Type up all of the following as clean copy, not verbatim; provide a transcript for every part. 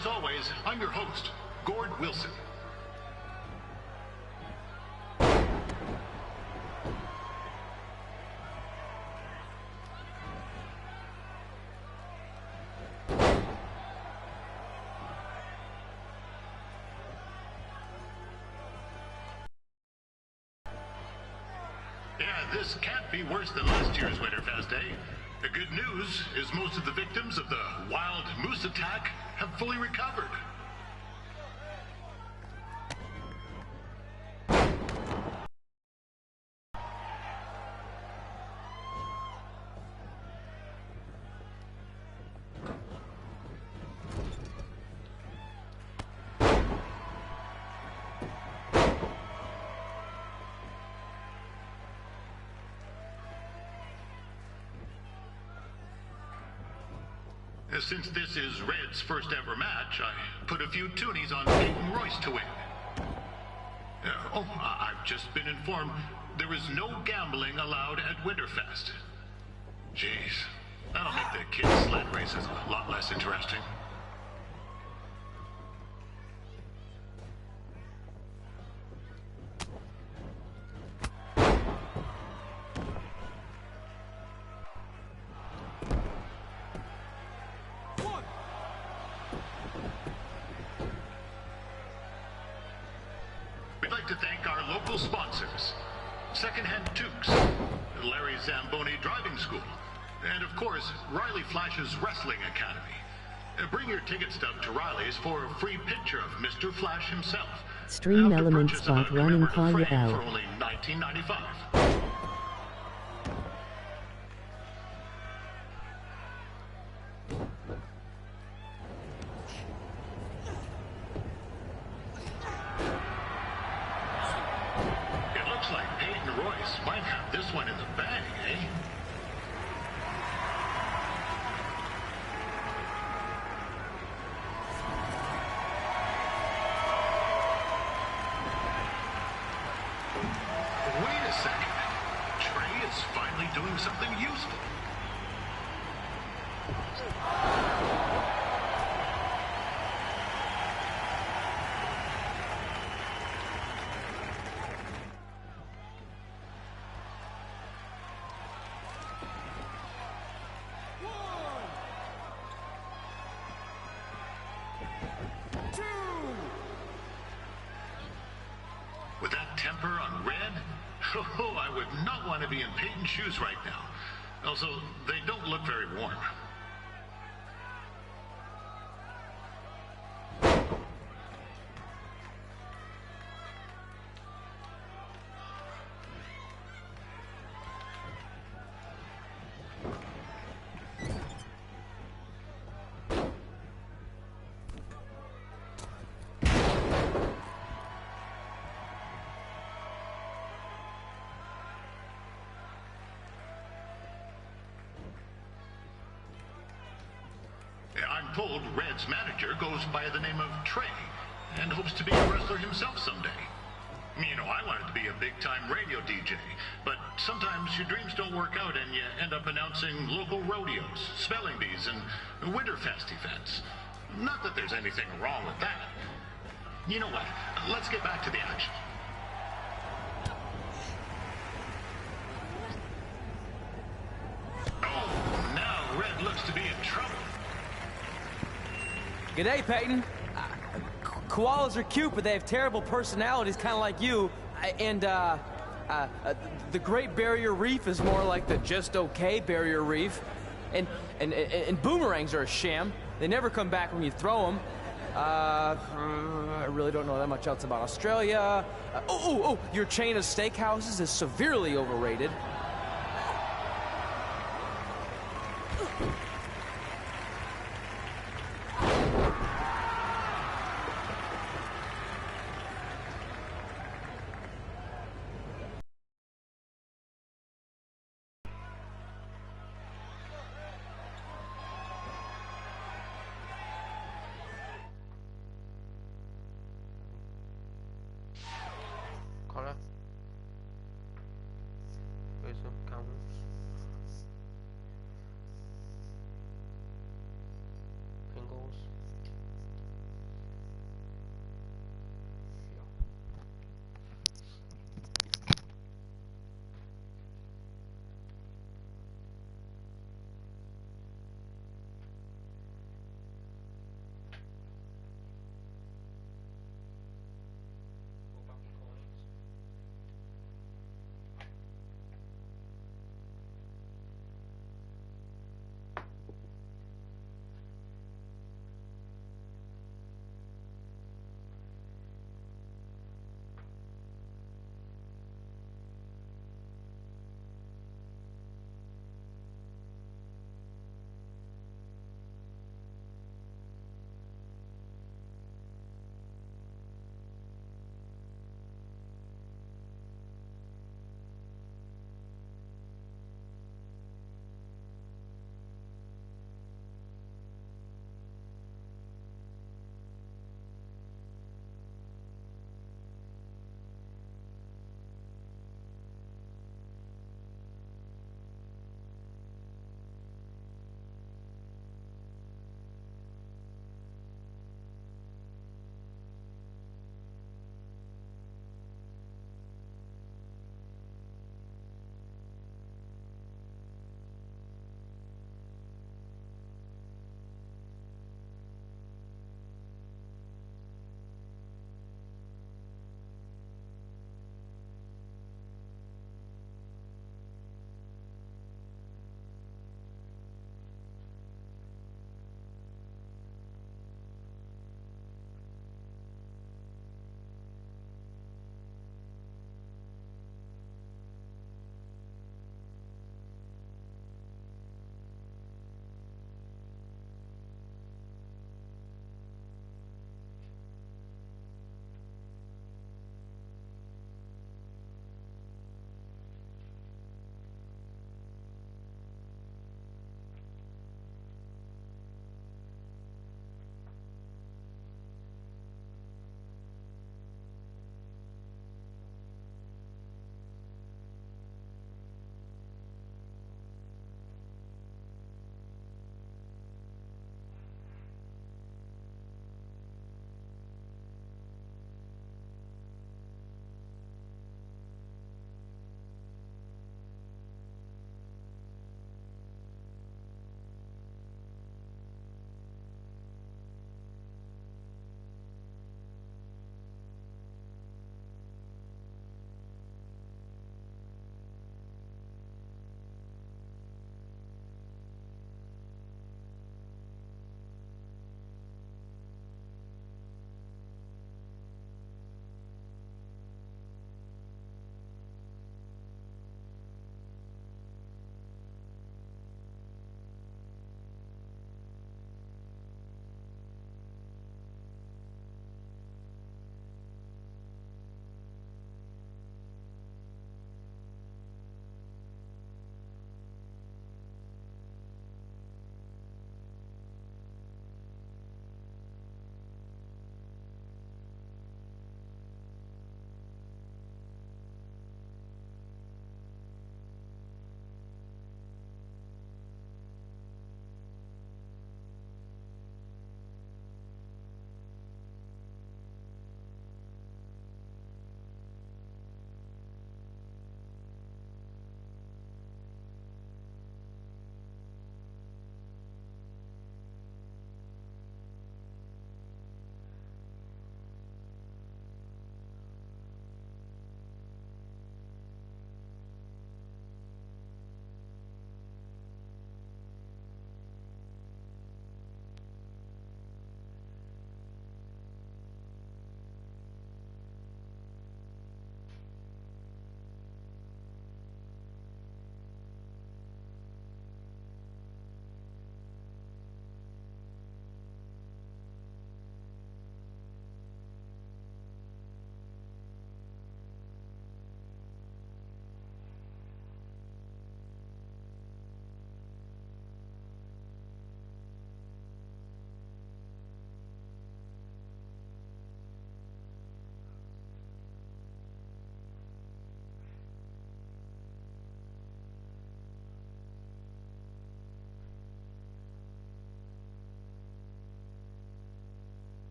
as always, I'm your host, Gord Wilson. Yeah, this can't be worse than last year's Winterfest, eh? The good news is most of the victims of the wild moose attack have fully recovered. Since this is Red's first ever match, I put a few toonies on Peyton Royce to win. I've just been informed there is no gambling allowed at Winterfest. Jeez, that'll make the kids' sled races a lot less interesting. We'd like to thank our local sponsors, Secondhand Tukes, Larry Zamboni Driving School, and of course, Riley Flash's Wrestling Academy. Bring your ticket stub to Riley's for a free picture of Mr. Flash himself. Stream Element Spot running Collier L. For only $19.95. Might have this one in the bag, eh? Wait a second. Trey is finally doing something useful. With that temper on Red, I would not want to be in Peyton's shoes right now. Also, they don't look very warm. I'm told Red's manager goes by the name of Trey and hopes to be a wrestler himself someday. You know, I wanted to be a big-time radio DJ, but sometimes your dreams don't work out and you end up announcing local rodeos, spelling bees, and Winterfest events. Not that there's anything wrong with that. You know what? Let's get back to the action. Oh, now Red looks to be in trouble. G'day, Peyton. Koalas are cute, but they have terrible personalities, kind of like you. And the Great Barrier Reef is more like the just okay Barrier Reef. And boomerangs are a sham. They never come back when you throw them. I really don't know that much else about Australia. Your chain of steakhouses is severely overrated.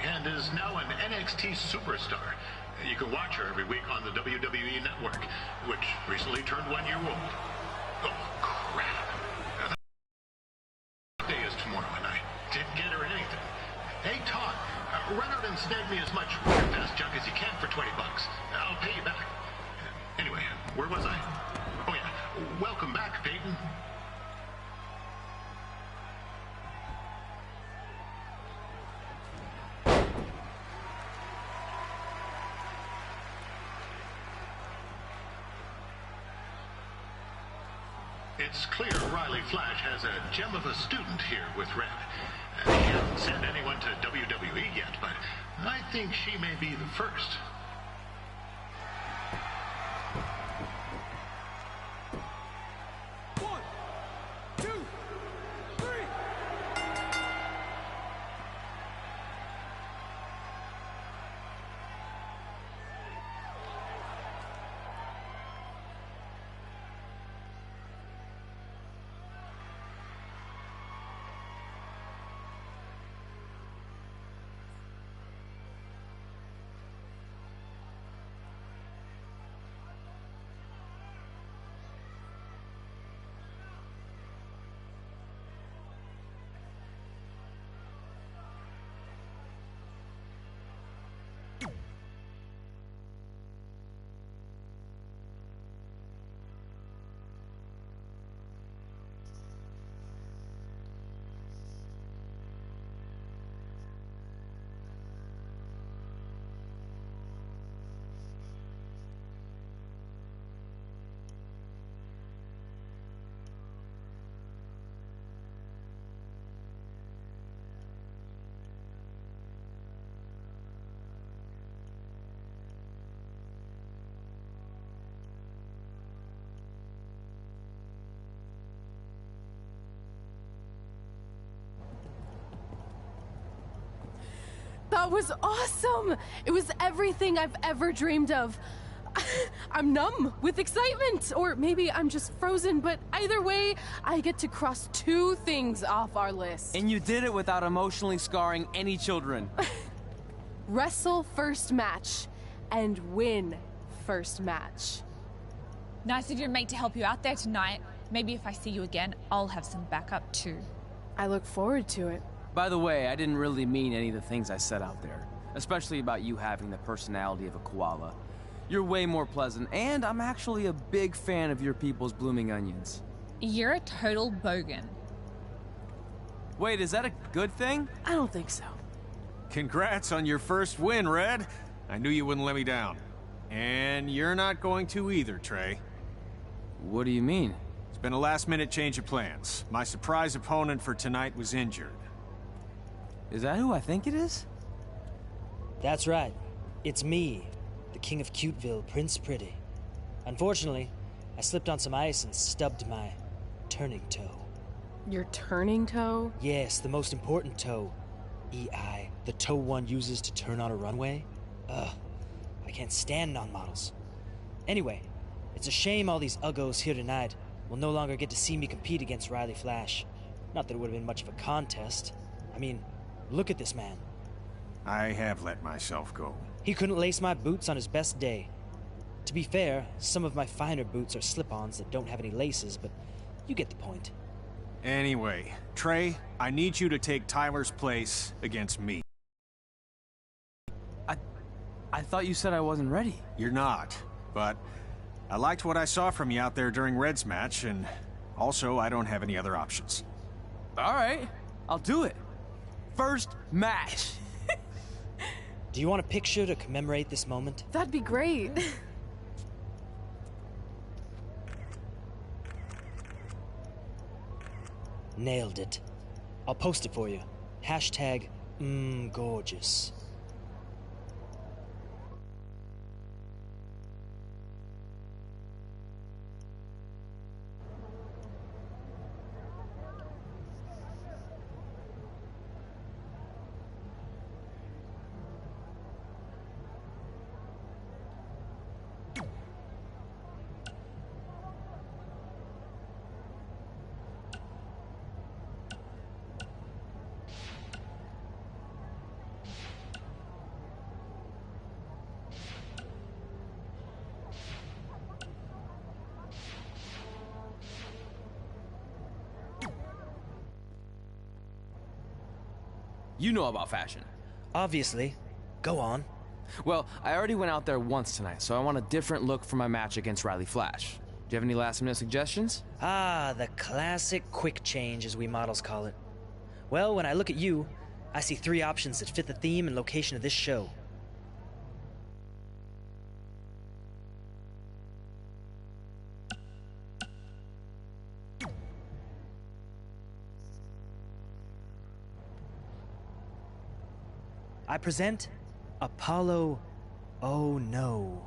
and is now an NXT superstar. You can watch her every week on the WWE Network, which recently turned 1 year old. Oh, crap. That day is tomorrow, and I didn't get her anything. Hey, Todd, run out and snag me as much fast junk as you can for $20. I'll pay you back. Anyway, where was I? Oh, yeah. Welcome back, Peyton. It's clear Riley Flash has a gem of a student here with Red. He hasn't sent anyone to WWE yet, but I think she may be the first. That was awesome! It was everything I've ever dreamed of. I'm numb with excitement, or maybe I'm just frozen, but either way, I get to cross 2 things off our list. And you did it without emotionally scarring any children. Wrestle first match, and win first match. Nice of your mate to help you out there tonight. Maybe if I see you again, I'll have some backup too. I look forward to it. By the way, I didn't really mean any of the things I said out there. Especially about you having the personality of a koala. You're way more pleasant, and I'm actually a big fan of your people's blooming onions. You're a total bogan. Wait, is that a good thing? I don't think so. Congrats on your first win, Red. I knew you wouldn't let me down. And you're not going to either, Trey. What do you mean? It's been a last-minute change of plans. My surprise opponent for tonight was injured. Is that who I think it is? That's right. It's me, the King of Cuteville, Prince Pretty. Unfortunately, I slipped on some ice and stubbed my turning toe. Your turning toe? Yes, the most important toe. EI, the toe one uses to turn on a runway. Ugh, I can't stand non-models. Anyway, it's a shame all these uggos here tonight will no longer get to see me compete against Riley Flash. Not that it would have been much of a contest. I mean, look at this man. I have let myself go. He couldn't lace my boots on his best day. To be fair, some of my finer boots are slip-ons that don't have any laces, but you get the point. Anyway, Trey, I need you to take Tyler's place against me. I thought you said I wasn't ready. You're not, but I liked what I saw from you out there during Red's match, and also I don't have any other options. All right, I'll do it. First match. Do you want a picture to commemorate this moment? That'd be great. Nailed it. I'll post it for you. Hashtag, gorgeous. You know about fashion. Obviously. Go on. Well, I already went out there once tonight, so I want a different look for my match against Riley Flash. Do you have any last-minute suggestions? Ah, the classic quick change, as we models call it. Well, when I look at you, I see 3 options that fit the theme and location of this show. I present Apollo. Oh no.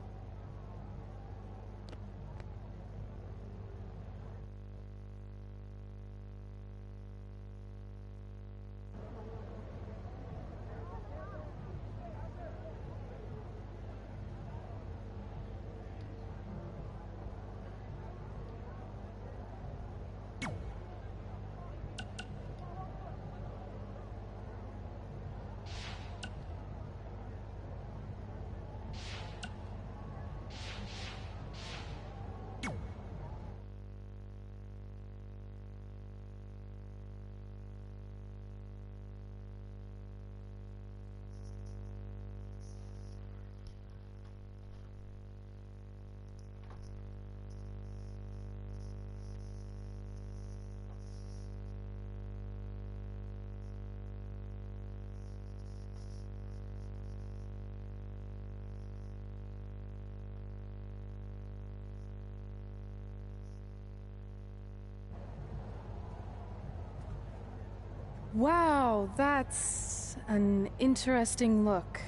Wow, that's an interesting look.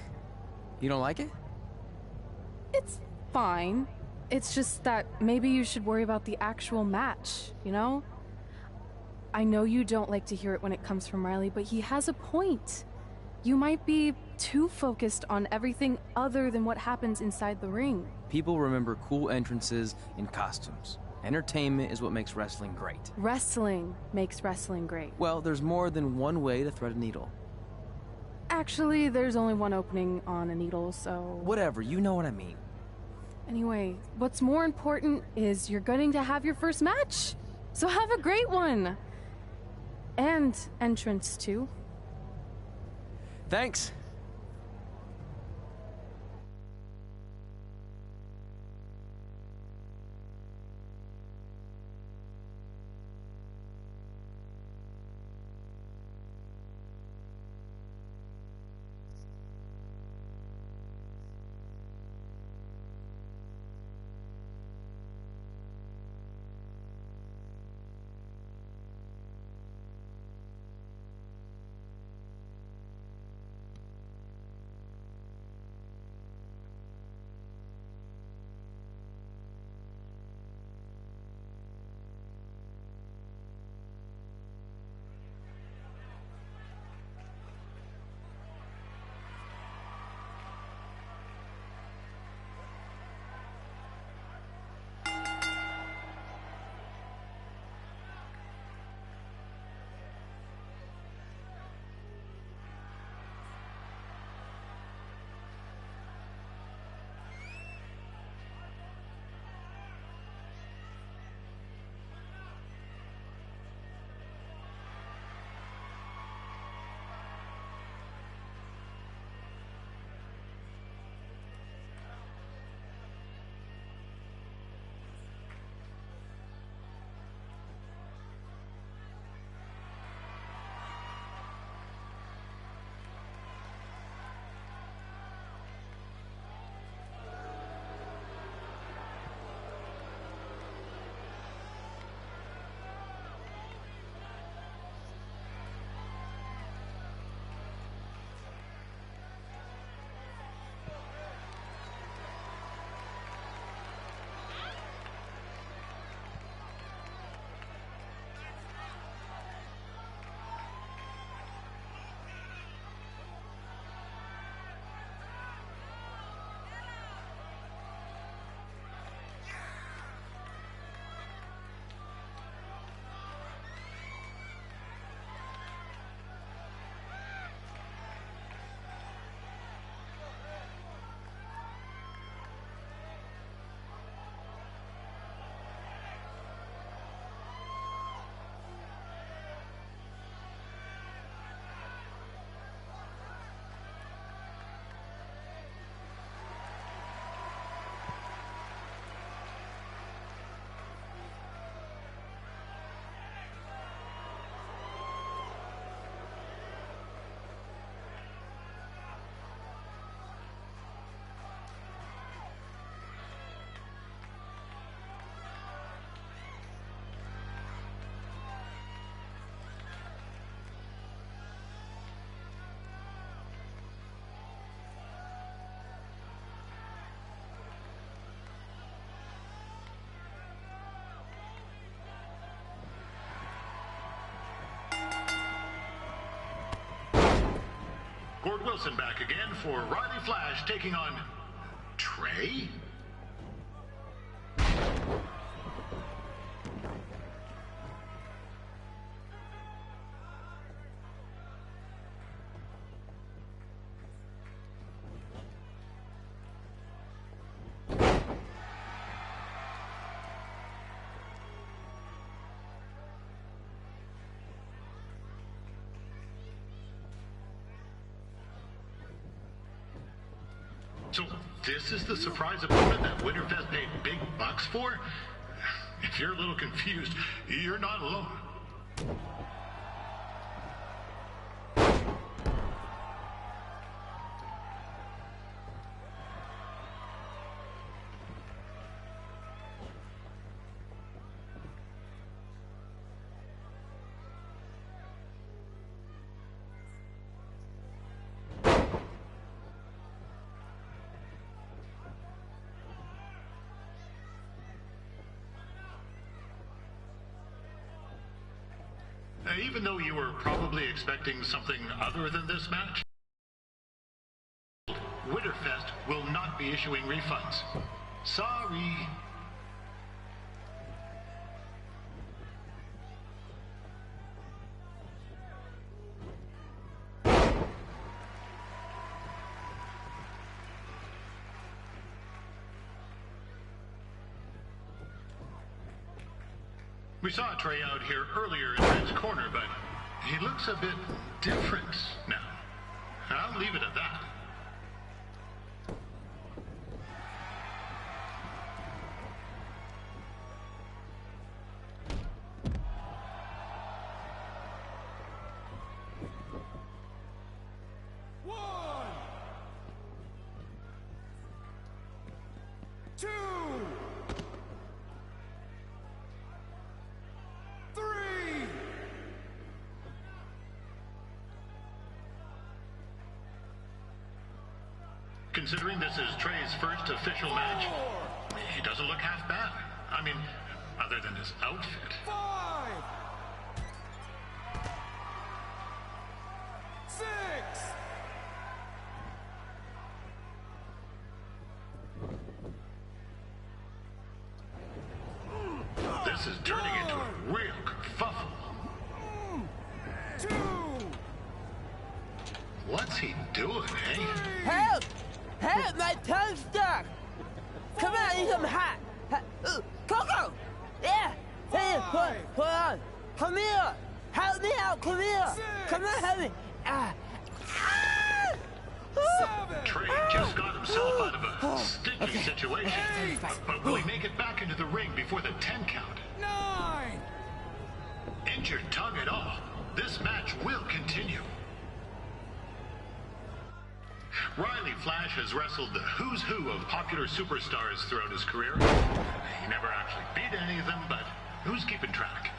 You don't like it? It's fine. It's just that maybe you should worry about the actual match, you know? I know you don't like to hear it when it comes from Riley, but he has a point. You might be too focused on everything other than what happens inside the ring. People remember cool entrances and costumes. Entertainment is what makes wrestling great. Wrestling makes wrestling great. Well, there's more than one way to thread a needle. Actually, there's only one opening on a needle, so... Whatever, you know what I mean. Anyway, what's more important is you're going to have your first match. So have a great one. And entrance, too. Thanks. Gord Wilson back again for Riley Flash taking on Trey? So this is the surprise opponent that Winterfest paid big bucks for? If you're a little confused, you're not alone. Even though you were probably expecting something other than this match, Winterfest will not be issuing refunds. Sorry. We saw Trey out here earlier in Red's corner, but he looks a bit different now. I'll leave it at that. Considering this is Trey's first official match, he doesn't look half bad. I mean, other than his outfit. 5, 6. This is turning into a real kerfuffle. 2. What's he doing, eh? Help! Help! My tongue's stuck! Come on, I need some hot! Coco! Yeah! Hey, hold on! Come here! Help me out! Come here! 6. Come on, help me! Trey just got himself out of a sticky situation. But will he make it back into the ring before the 10 count? 9. Injured tongue at all. This match will continue. Riley Flash has wrestled the who's who of popular superstars throughout his career. He never actually beat any of them, but who's keeping track?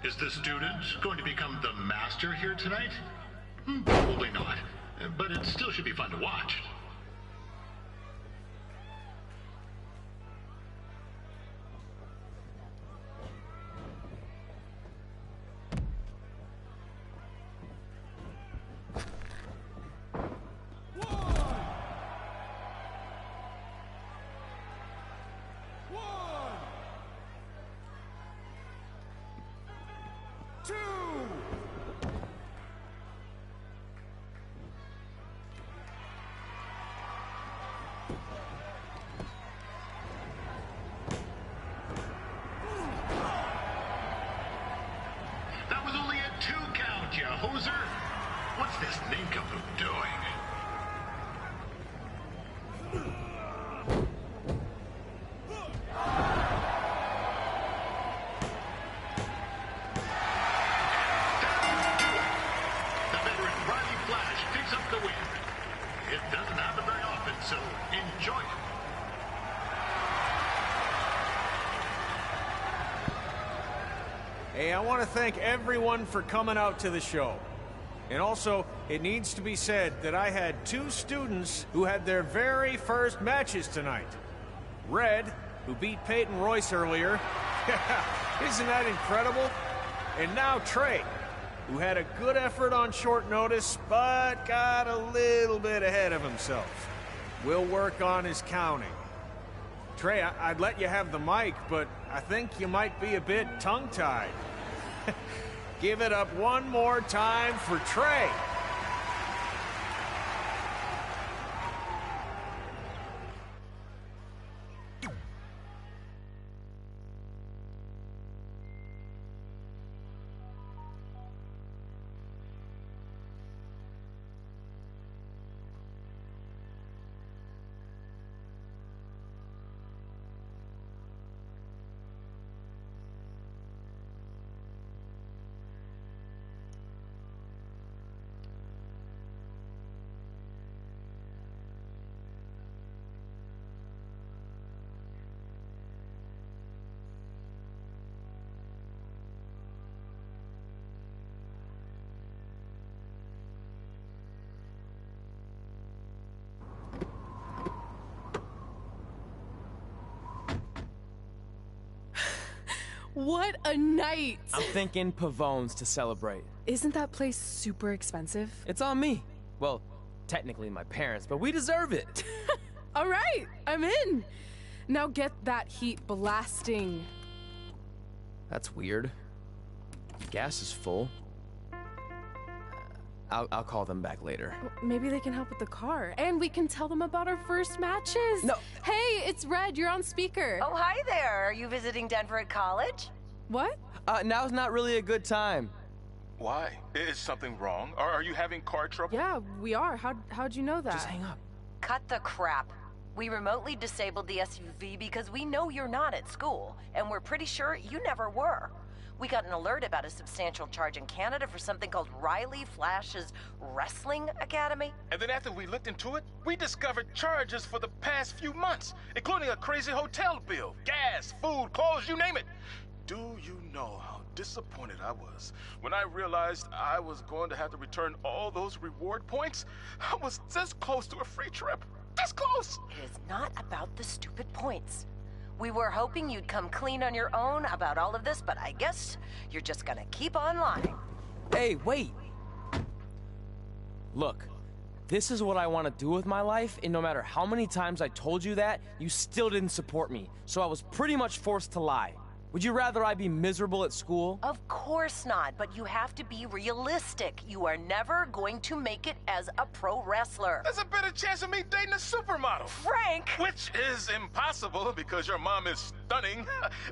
Is the student going to become the master here tonight? Probably not, but it still should be fun to watch. Hey, I want to thank everyone for coming out to the show. And also, it needs to be said that I had 2 students who had their very first matches tonight. Red, who beat Peyton Royce earlier. Isn't that incredible? And now Trey, who had a good effort on short notice, but got a little bit ahead of himself. We'll work on his counting. Trey, I'd let you have the mic, but I think you might be a bit tongue-tied. Give it up one more time for Trey. What a night! I'm thinking Pavone's to celebrate. Isn't that place super expensive? It's on me. Well, technically my parents, but we deserve it. All right, I'm in. Now get that heat blasting. That's weird. Gas is full. I'll call them back later. Maybe they can help with the car, and we can tell them about our first matches. No. Hey, it's Red. You're on speaker. Oh, hi there. Are you visiting Denver at college? What? Now's not really a good time. Why? Is something wrong? Are you having car trouble? Yeah, we are. How'd you know that? Just hang up. Cut the crap. We remotely disabled the SUV because we know you're not at school, and we're pretty sure you never were. We got an alert about a substantial charge in Canada for something called Riley Flash's Wrestling Academy. And then after we looked into it, we discovered charges for the past few months, including a crazy hotel bill, gas, food, clothes, you name it. Do you know how disappointed I was when I realized I was going to have to return all those reward points? I was this close to a free trip. This close! It is not about the stupid points. We were hoping you'd come clean on your own about all of this, but I guess you're just gonna keep on lying. Hey, wait! Look, this is what I want to do with my life, and no matter how many times I told you that, you still didn't support me, so I was pretty much forced to lie. Would you rather I be miserable at school? Of course not, but you have to be realistic. You are never going to make it as a pro wrestler. There's a better chance of me dating a supermodel. Frank! Which is impossible because your mom is stunning,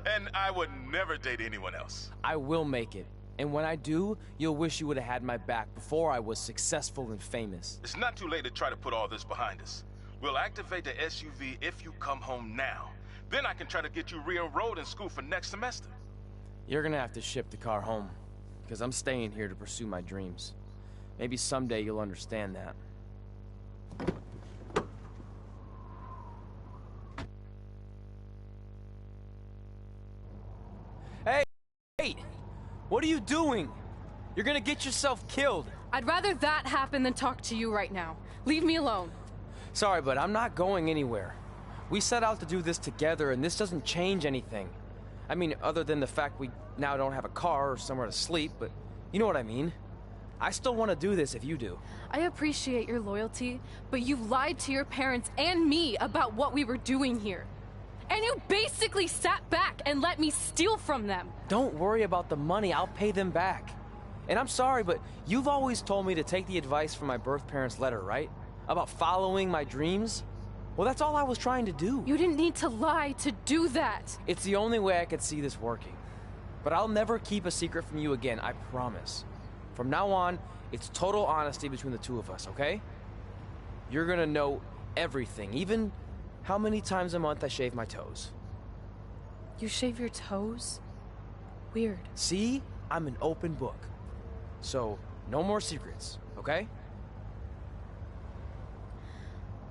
and I would never date anyone else. I will make it. And when I do, you'll wish you would have had my back before I was successful and famous. It's not too late to try to put all this behind us. We'll activate the SUV if you come home now. Then I can try to get you re-enrolled in school for next semester. You're gonna have to ship the car home, because I'm staying here to pursue my dreams. Maybe someday you'll understand that. Hey! Wait! What are you doing? You're gonna get yourself killed. I'd rather that happen than talk to you right now. Leave me alone. Sorry, but I'm not going anywhere. We set out to do this together, and this doesn't change anything. I mean, other than the fact we now don't have a car or somewhere to sleep, but you know what I mean. I still want to do this if you do. I appreciate your loyalty, but you lied to your parents and me about what we were doing here. And you basically sat back and let me steal from them. Don't worry about the money, I'll pay them back. And I'm sorry, but you've always told me to take the advice from my birth parents' letter, right? About following my dreams? Well, that's all I was trying to do. You didn't need to lie to do that. It's the only way I could see this working. But I'll never keep a secret from you again, I promise. From now on, it's total honesty between the two of us, okay? You're gonna know everything, even how many times a month I shave my toes. You shave your toes? Weird. See? I'm an open book. So, no more secrets, okay?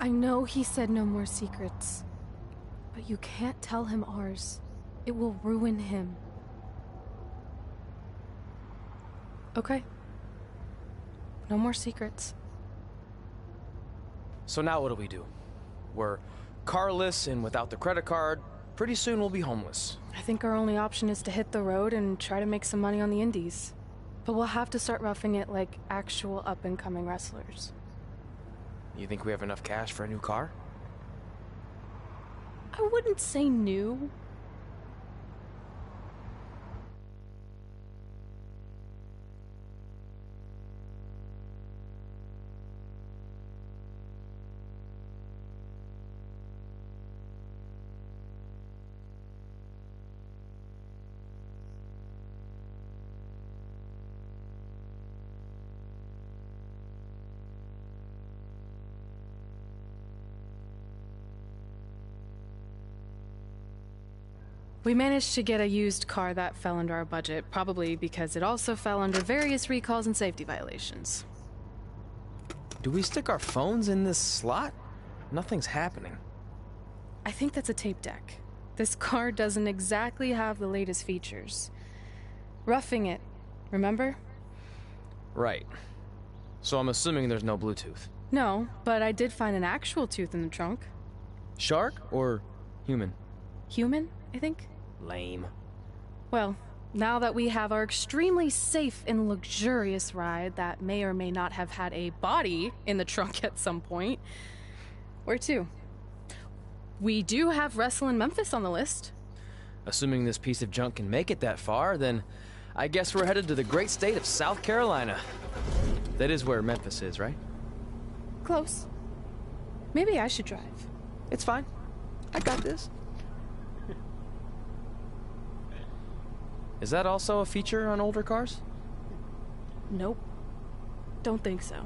I know he said no more secrets, but you can't tell him ours. It will ruin him. Okay. No more secrets. So now what do? We're carless and without the credit card. Pretty soon we'll be homeless. I think our only option is to hit the road and try to make some money on the indies. But we'll have to start roughing it like actual up-and-coming wrestlers. You think we have enough cash for a new car? I wouldn't say new. We managed to get a used car that fell under our budget, probably because it also fell under various recalls and safety violations. Do we stick our phones in this slot? Nothing's happening. I think that's a tape deck. This car doesn't exactly have the latest features. Roughing it, remember? Right. So I'm assuming there's no Bluetooth. No, but I did find an actual tooth in the trunk. Shark or human? Human, I think. Lame. Well, now that we have our extremely safe and luxurious ride that may or may not have had a body in the trunk at some point, where to? We do have Wrestle in Memphis on the list. Assuming this piece of junk can make it that far, then I guess we're headed to the great state of South Carolina. That is where Memphis is, right? Close. Maybe I should drive. It's fine. I got this. Is that also a feature on older cars? Nope. Don't think so.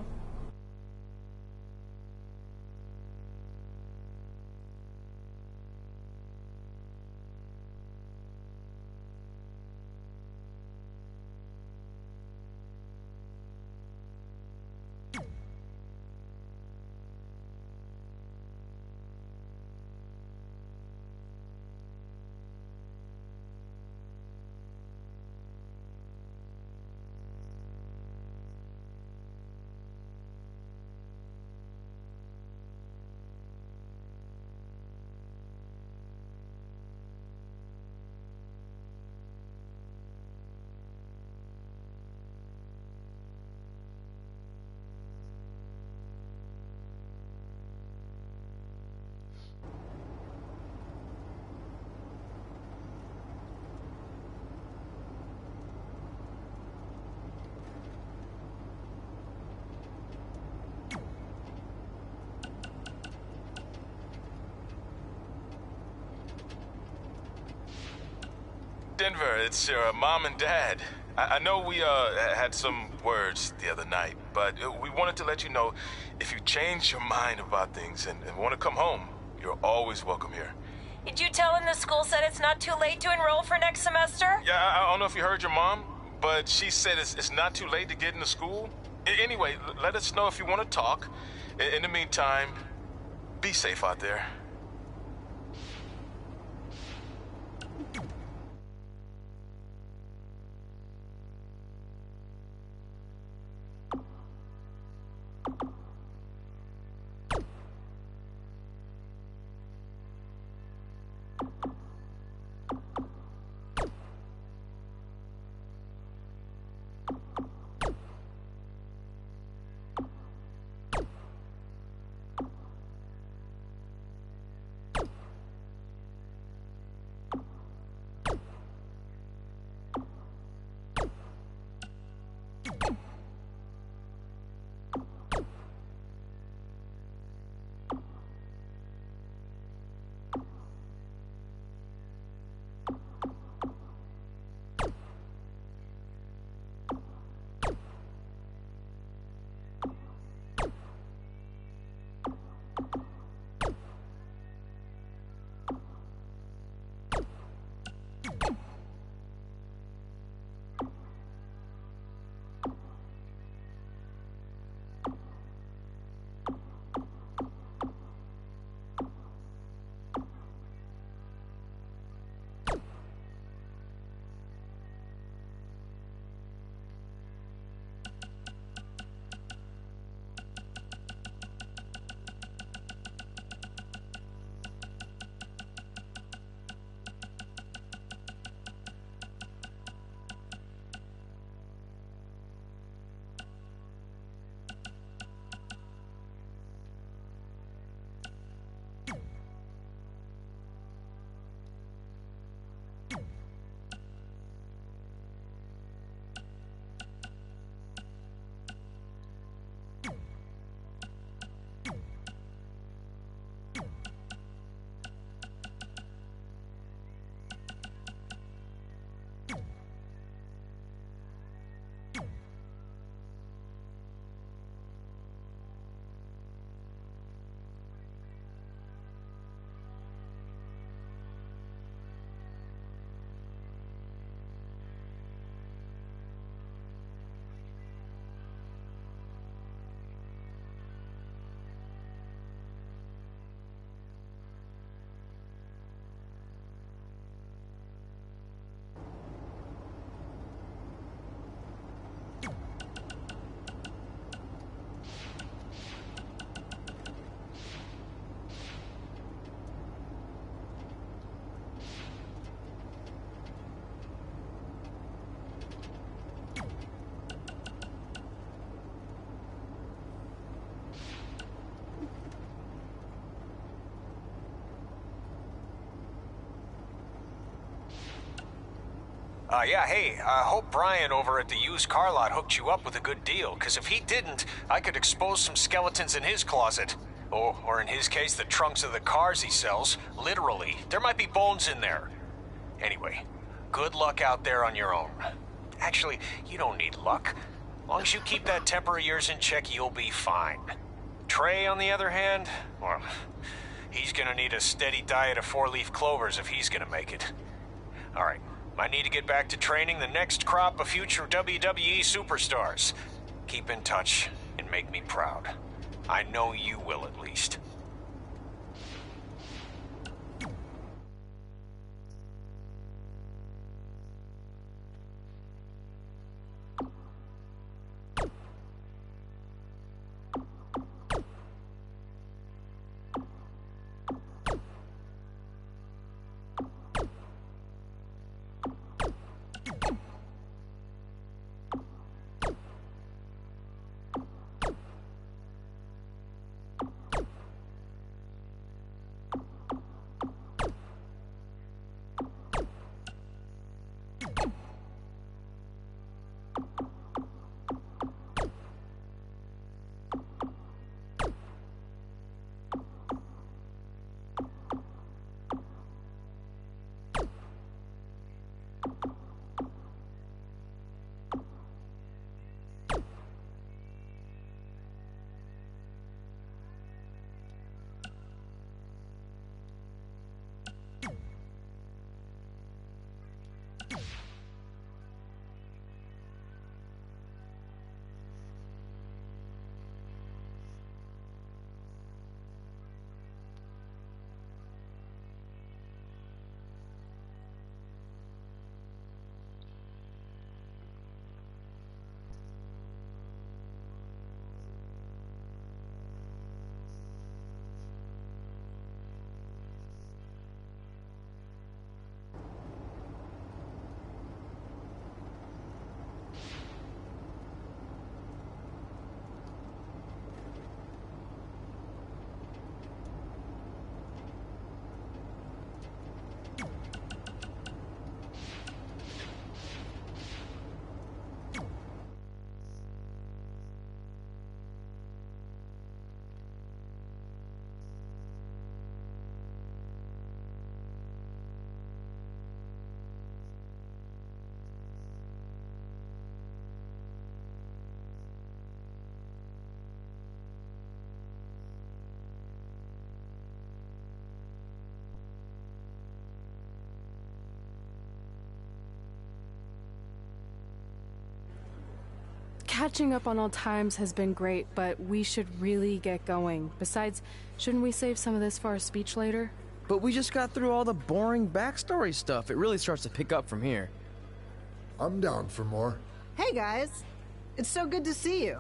Denver, it's your mom and dad. I know we had some words the other night, but we wanted to let you know if you change your mind about things and want to come home, you're always welcome here. Did you tell him the school said it's not too late to enroll for next semester? Yeah, I don't know if you heard your mom, but she said it's not too late to get into school. Anyway, let us know if you want to talk. In the meantime, be safe out there. Yeah, hey, I hope Brian over at the used car lot hooked you up with a good deal, because if he didn't, I could expose some skeletons in his closet. Or in his case, the trunks of the cars he sells. Literally. There might be bones in there. Anyway, good luck out there on your own. Actually, you don't need luck. As long as you keep that temper of yours in check, you'll be fine. Trey, on the other hand, well, he's gonna need a steady diet of 4-leaf clovers if he's gonna make it. All right, I need to get back to training the next crop of future WWE superstars. Keep in touch and make me proud. I know you will, at least. Catching up on old times has been great, but we should really get going. Besides, shouldn't we save some of this for our speech later? But we just got through all the boring backstory stuff. It really starts to pick up from here. I'm down for more. Hey guys, it's so good to see you.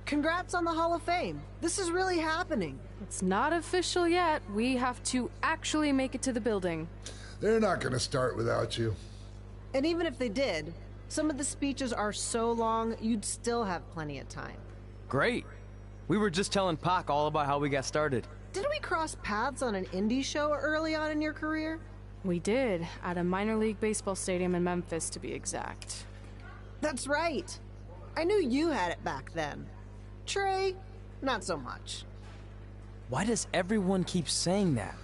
Congrats on the Hall of Fame. This is really happening. It's not official yet. We have to actually make it to the building. They're not gonna start without you. And even if they did, some of the speeches are so long, you'd still have plenty of time. Great. We were just telling Pac all about how we got started. Didn't we cross paths on an indie show early on in your career? We did, at a minor league baseball stadium in Memphis, to be exact. That's right. I knew you had it back then. Trey, not so much. Why does everyone keep saying that?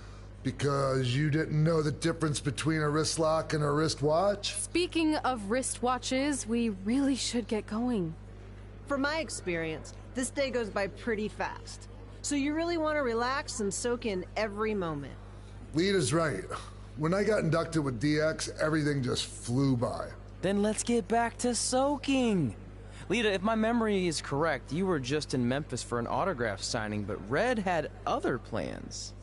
Because you didn't know the difference between a wrist lock and a wristwatch? Speaking of wristwatches, we really should get going. From my experience, this day goes by pretty fast. So you really want to relax and soak in every moment. Lita's right. When I got inducted with DX, everything just flew by. Then let's get back to soaking. Lita, if my memory is correct, you were just in Memphis for an autograph signing, but Red had other plans.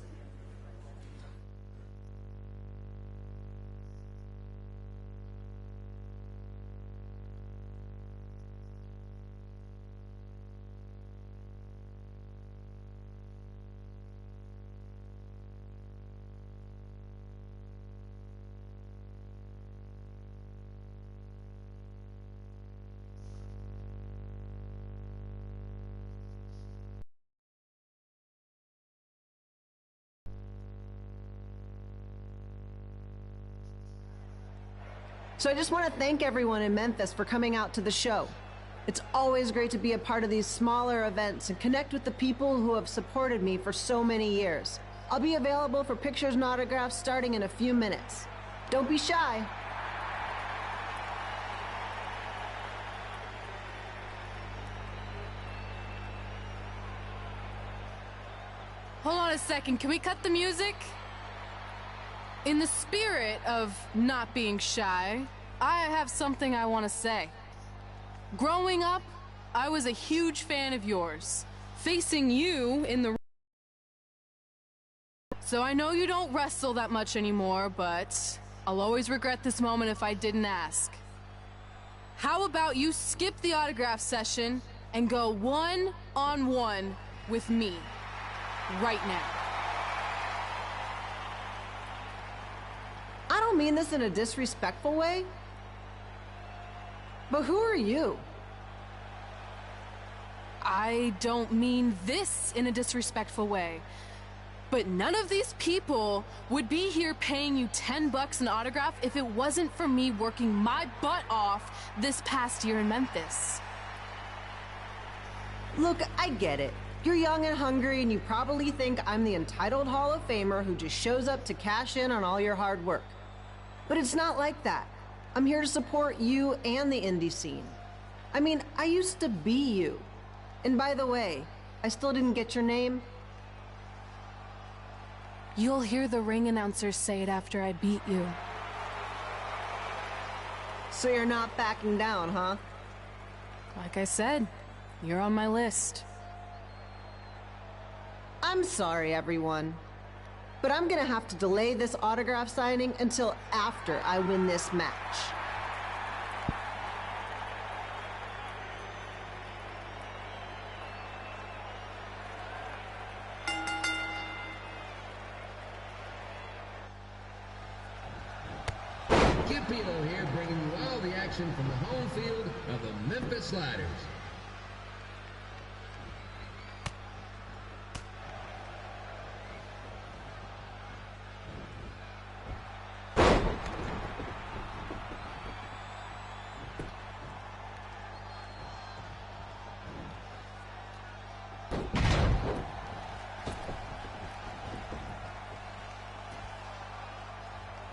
So I just want to thank everyone in Memphis for coming out to the show. It's always great to be a part of these smaller events and connect with the people who have supported me for so many years. I'll be available for pictures and autographs starting in a few minutes. Don't be shy. Hold on a second, can we cut the music? In the spirit of not being shy, I have something I want to say. Growing up, I was a huge fan of yours. Facing you in the... So I know you don't wrestle that much anymore, but I'll always regret this moment if I didn't ask. How about you skip the autograph session and go one-on-one with me right now? I don't mean this in a disrespectful way, but who are you? I don't mean this in a disrespectful way, but none of these people would be here paying you $10 an autograph if it wasn't for me working my butt off this past year in Memphis. Look, I get it. You're young and hungry, and you probably think I'm the entitled Hall of Famer who just shows up to cash in on all your hard work. But it's not like that. I'm here to support you and the indie scene. I mean, I used to be you. And by the way, I still didn't get your name. You'll hear the ring announcers say it after I beat you. So you're not backing down, huh? Like I said, you're on my list. I'm sorry, everyone, but I'm gonna have to delay this autograph signing until after I win this match. Kip Pilo here, bringing you all the action from the home field of the Memphis Sliders.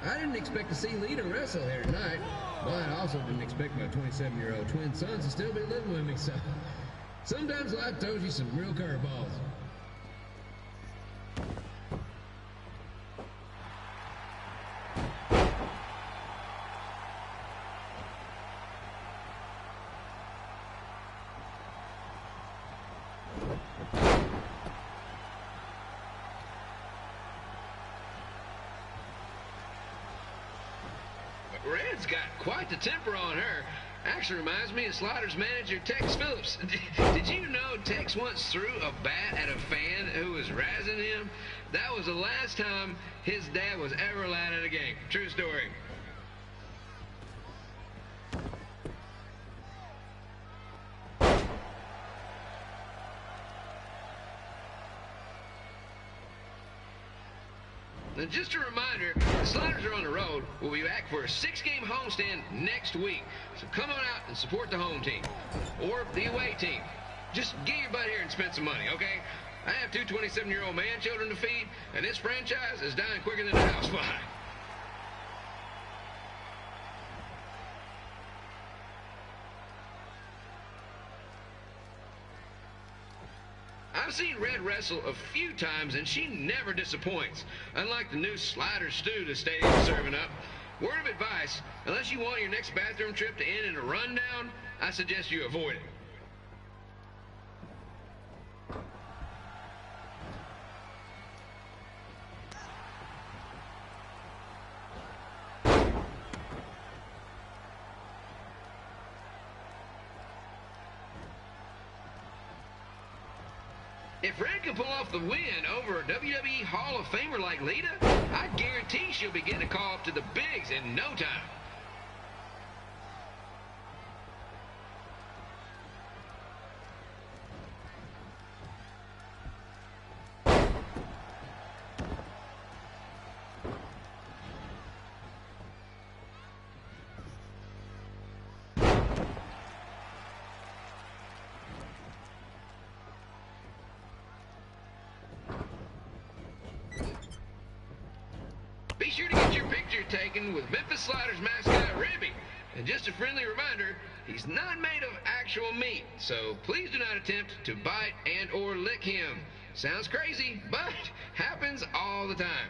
I didn't expect to see Lita wrestle here tonight, but I also didn't expect my 27-year-old twin sons to still be living with me, so sometimes life throws you some real curveballs. Red's got quite the temper on her. Actually reminds me of Slaughter's manager, Tex Phillips. Did you know Tex once threw a bat at a fan who was razzing him? That was the last time his dad was ever allowed at a game. True story. And just a reminder, the Sliders are on the road. We'll be back for a 6-game homestand next week. So come on out and support the home team. Or the away team. Just get your butt here and spend some money, okay? I have 2 27-year-old man-children to feed, and this franchise is dying quicker than a housefly. I've seen Red wrestle a few times, and she never disappoints. Unlike the new Slider stew the stadium's serving up. Word of advice, unless you want your next bathroom trip to end in a rundown, I suggest you avoid it. If Red can pull off the win over a WWE Hall of Famer like Lita, I guarantee she'll be getting a call up to the bigs in no time. be sure to get your picture taken with Memphis Sliders mascot Ribby. And just a friendly reminder, he's not made of actual meat, so please do not attempt to bite and or lick him. Sounds crazy, but happens all the time.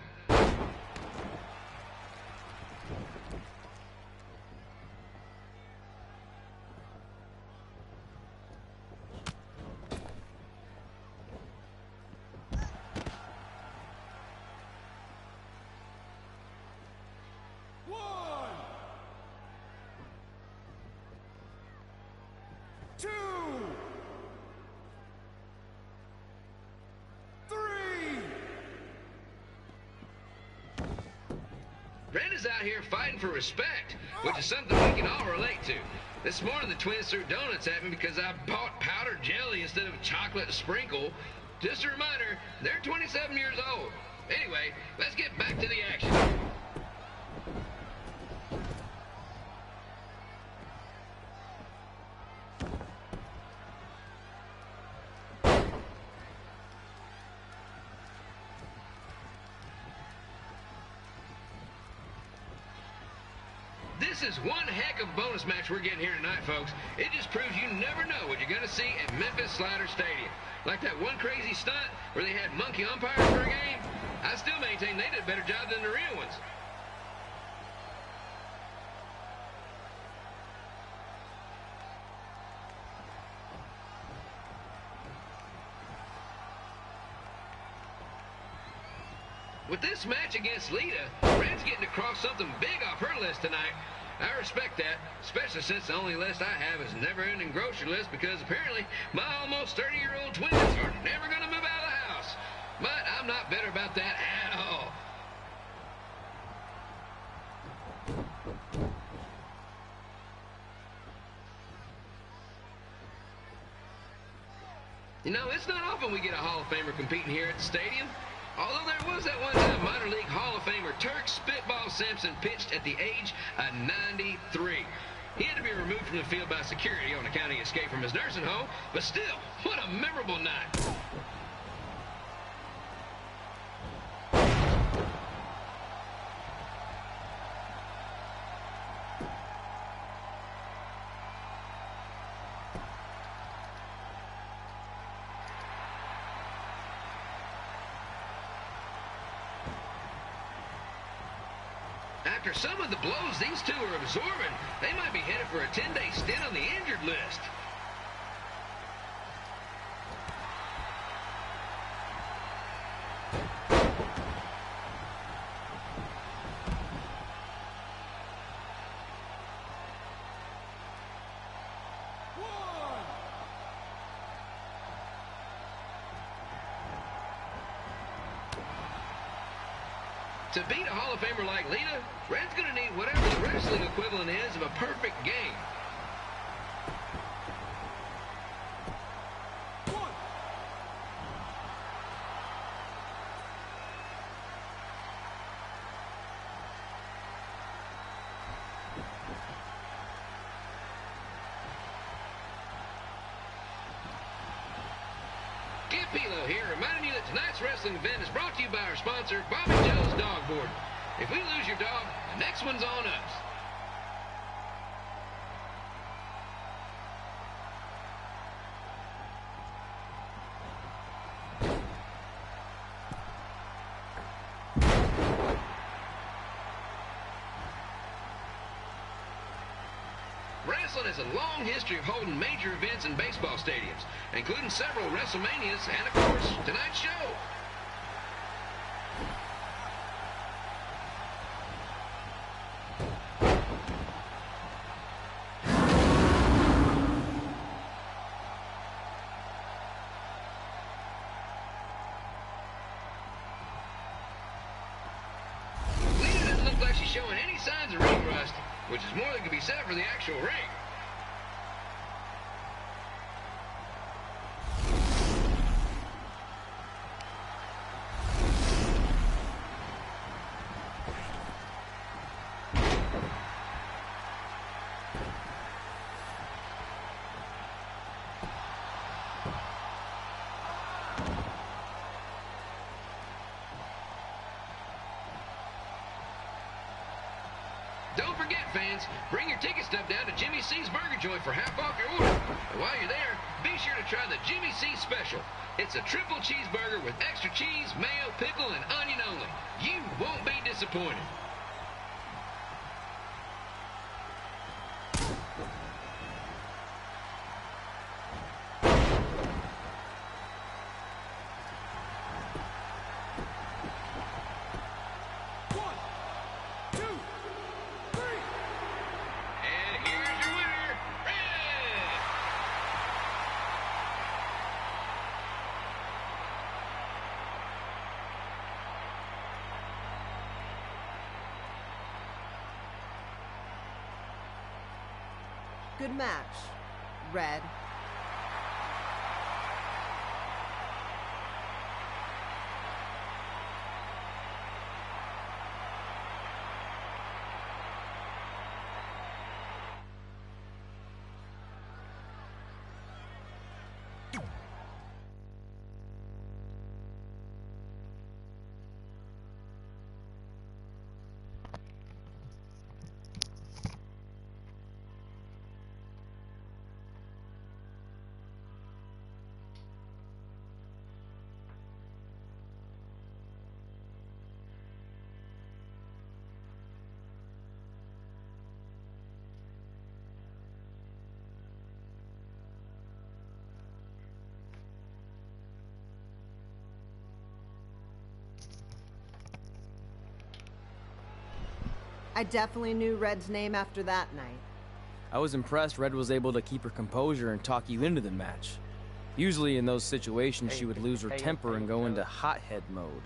Red is out here fighting for respect, which is something we can all relate to. This morning the twins threw donuts at me because I bought powdered jelly instead of chocolate sprinkle. Just a reminder, they're 27 years old. Anyway, let's get back to the action. This is one heck of a bonus match we're getting here tonight, folks. It just proves you never know what you're going to see at Memphis Sliders Stadium. Like that one crazy stunt where they had monkey umpires for a game. I still maintain they did a better job than the real ones. With this match against Lita, Red's getting to cross something big off her list tonight. I respect that, especially since the only list I have is a never-ending grocery list because apparently my almost 30-year-old twins are never going to move out of the house. But I'm not bitter about that at all. You know, it's not often we get a Hall of Famer competing here at the stadium. Although there was that one time minor league Hall of Famer Turk Spitball Simpson pitched at the age of 93. He had to be removed from the field by security on account of his escape from his nursing home, but still, what a memorable night. After some of the blows these two are absorbing, they might be headed for a 10-day stint on the injured list. To beat a Hall of Famer like Lita, Red's going to need whatever the wrestling equivalent is of a perfect game. Pilo here, reminding you that tonight's wrestling event is brought to you by our sponsor, Bobby Joe's Dog Board. If we lose your dog, the next one's on us. Wrestling has a long history of holding major events in baseball stadiums, including several WrestleManias and, of course, tonight's show. Lita doesn't look like she's showing any signs of ring rust, which is more than can be said for the actual ring. Don't forget, fans, bring your ticket stub down to Jimmy C's Burger Joint for half off your order. And while you're there, be sure to try the Jimmy C Special. It's a triple cheeseburger with extra cheese, mayo, pickle, and onion only. You won't be disappointed. Good match, Red. I definitely knew Red's name after that night. I was impressed Red was able to keep her composure and talk you into the match. Usually in those situations, she would lose her temper and go into hothead mode.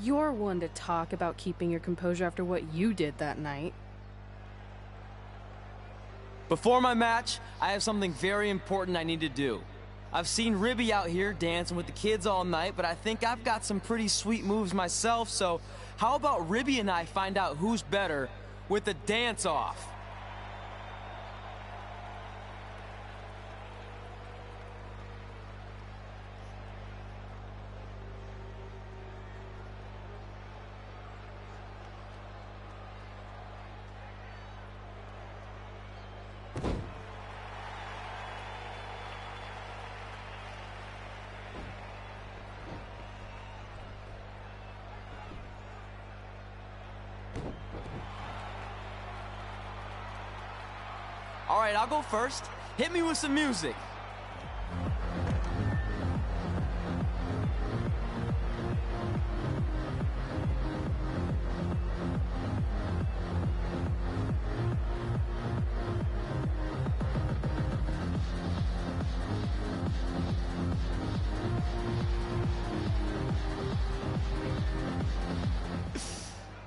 You're one to talk about keeping your composure after what you did that night. Before my match, I have something very important I need to do. I've seen Ribby out here dancing with the kids all night, but I think I've got some pretty sweet moves myself, so how about Ribby and I find out who's better with the dance-off? All right, I'll go first. Hit me with some music.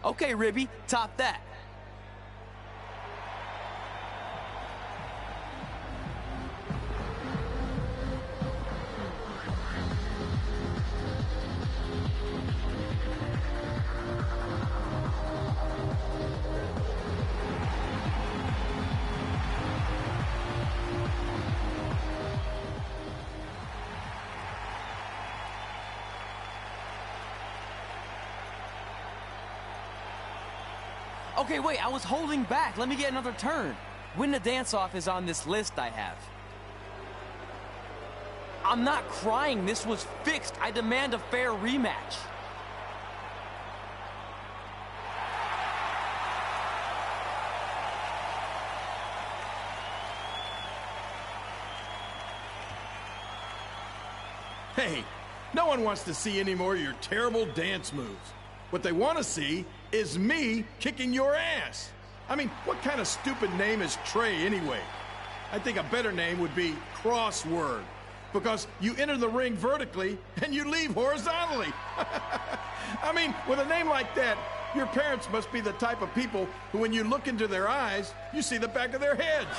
Okay, Ribby, top that. Okay, wait, I was holding back. Let me get another turn. Win the dance-off is on this list I have. I'm not crying. This was fixed. I demand a fair rematch. Hey, no one wants to see any more of your terrible dance moves. What they want to see is me kicking your ass. I mean, what kind of stupid name is Trey anyway? I think a better name would be Crossword, because you enter the ring vertically and you leave horizontally. I mean, with a name like that, your parents must be the type of people who, when you look into their eyes, you see the back of their heads.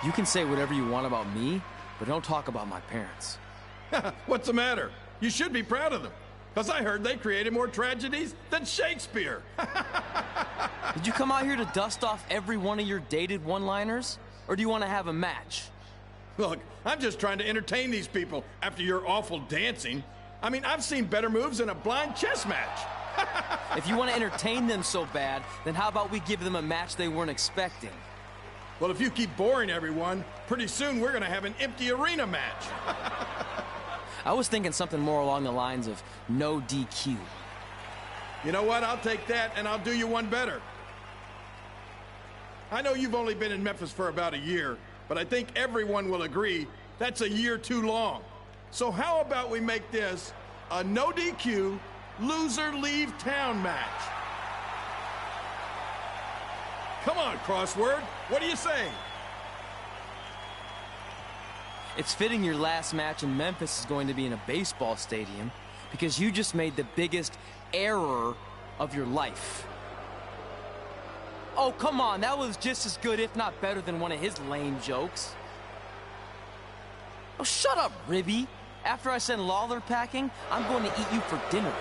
You can say whatever you want about me, but don't talk about my parents. What's the matter? You should be proud of them. Because I heard they created more tragedies than Shakespeare. Did you come out here to dust off every one of your dated one-liners? Or do you want to have a match? Look, I'm just trying to entertain these people after your awful dancing. I mean, I've seen better moves in a blind chess match. If you want to entertain them so bad, then how about we give them a match they weren't expecting? Well, if you keep boring everyone, pretty soon we're going to have an empty arena match. I was thinking something more along the lines of no DQ. You know what? I'll take that, and I'll do you one better. I know you've only been in Memphis for about a year, but I think everyone will agree that's a year too long. So how about we make this a no DQ, loser leave town match? Come on, Crossword. What do you say? It's fitting your last match in Memphis is going to be in a baseball stadium because you just made the biggest error of your life. Oh, come on. That was just as good, if not better, than one of his lame jokes. Oh, shut up, Ribby. After I send Lawler packing, I'm going to eat you for dinner.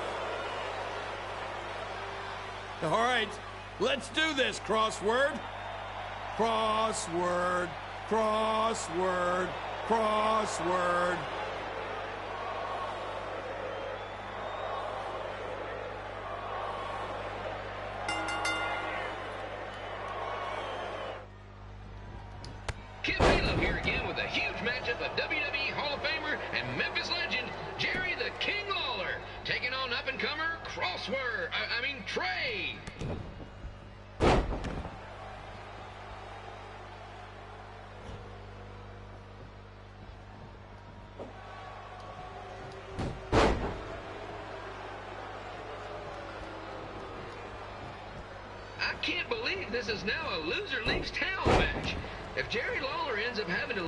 All right, let's do this, Crossword. Crossword, crossword, crossword. Kid Balaam here again with a huge matchup of WWE Hall of Famer and Memphis legend Jerry the King Lawler taking on up-and-comer Trey. I can't believe this is now a loser leaves town match. If Jerry Lawler ends up having to,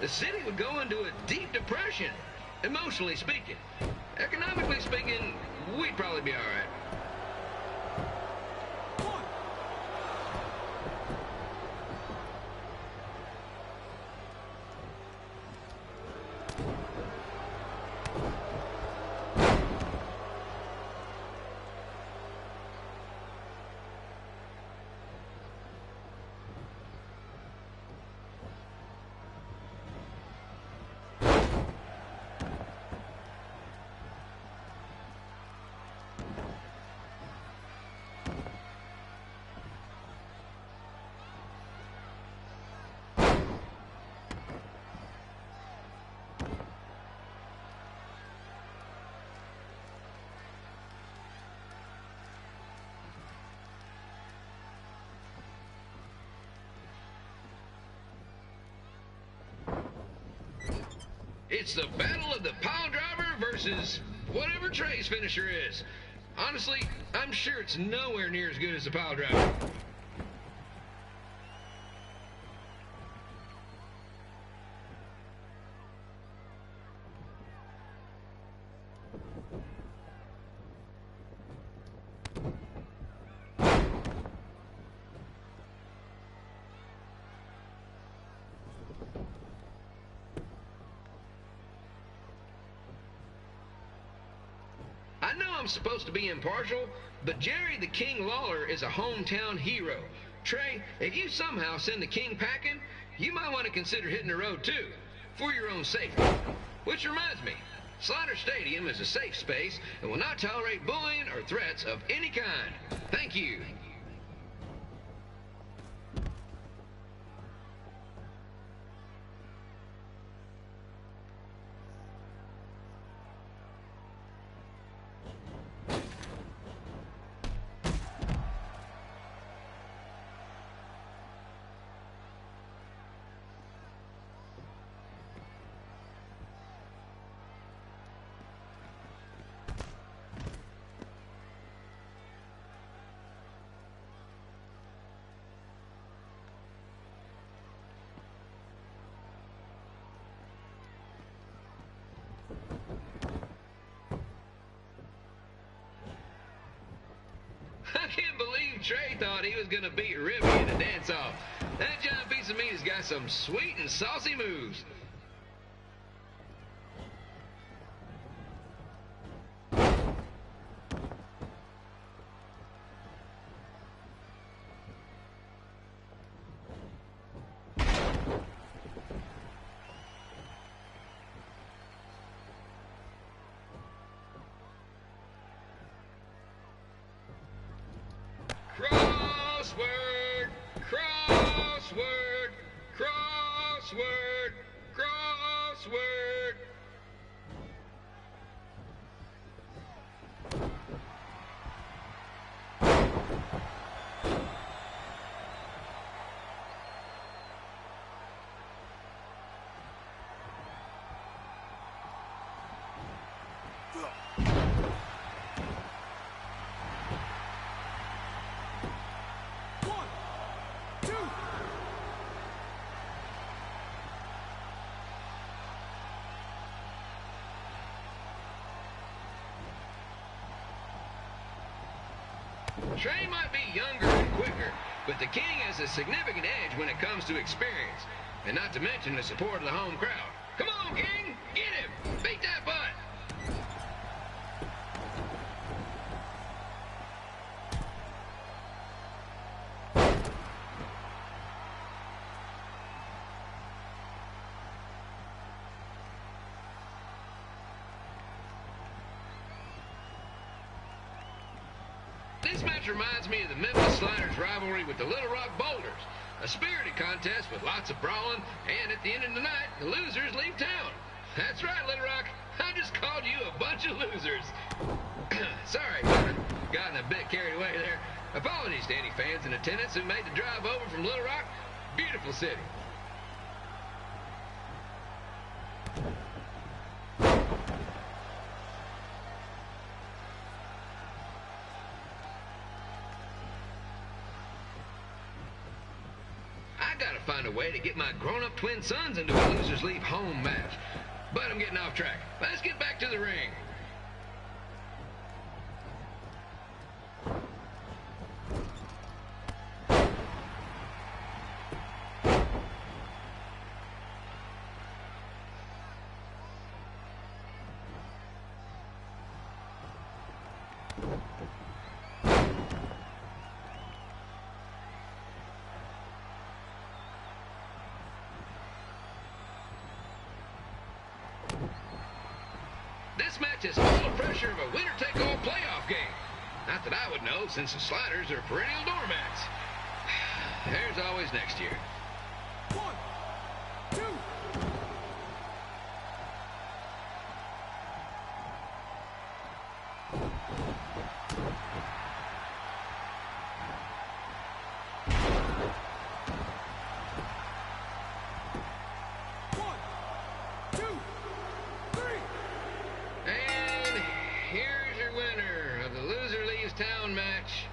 the city would go into a deep depression, emotionally speaking. Economically speaking, we'd probably be all right. It's the battle of the pile driver versus whatever Trey's finisher is. Honestly, I'm sure it's nowhere near as good as the pile driver. I know I'm supposed to be impartial, but Jerry the King Lawler is a hometown hero. Trey, if you somehow send the King packing, you might want to consider hitting the road too, for your own safety. Which reminds me, Slaughter Stadium is a safe space and will not tolerate bullying or threats of any kind. Thank you. I can't believe Trey thought he was going to beat Ribby in a dance-off. That giant piece of meat has got some sweet and saucy moves. Crossword, crossword, crossword, crossword. Trey might be younger and quicker, but the King has a significant edge when it comes to experience, and not to mention the support of the home crowd. Come on, King! Get him! Beat that butt! This match reminds me of the Memphis Sliders rivalry with the Little Rock Boulders. A spirited contest with lots of brawling, and at the end of the night, the losers leave town. That's right, Little Rock. I just called you a bunch of losers. Sorry, gotten a bit carried away there. Apologies to any fans in attendance who made the drive over from Little Rock. Beautiful city. Find a way to get my grown-up twin sons into a losers leave home match. But I'm getting off track. Let's get back to the ring. This match is full of pressure of a winner-take-all playoff game. Not that I would know, since the Sliders are perennial doormats. There's always next year. 1, 2. Town match,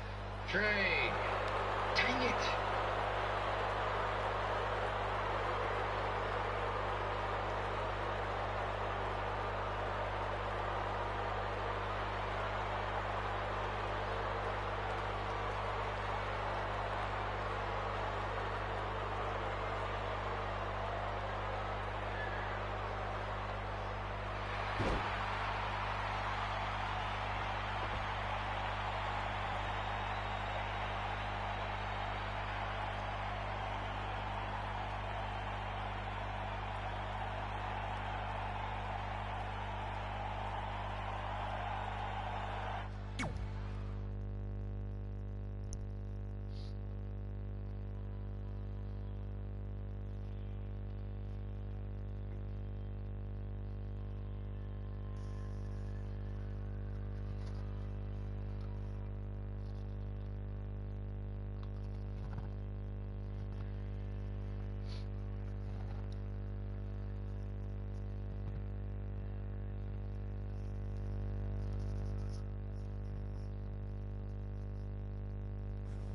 Trey. Dang it.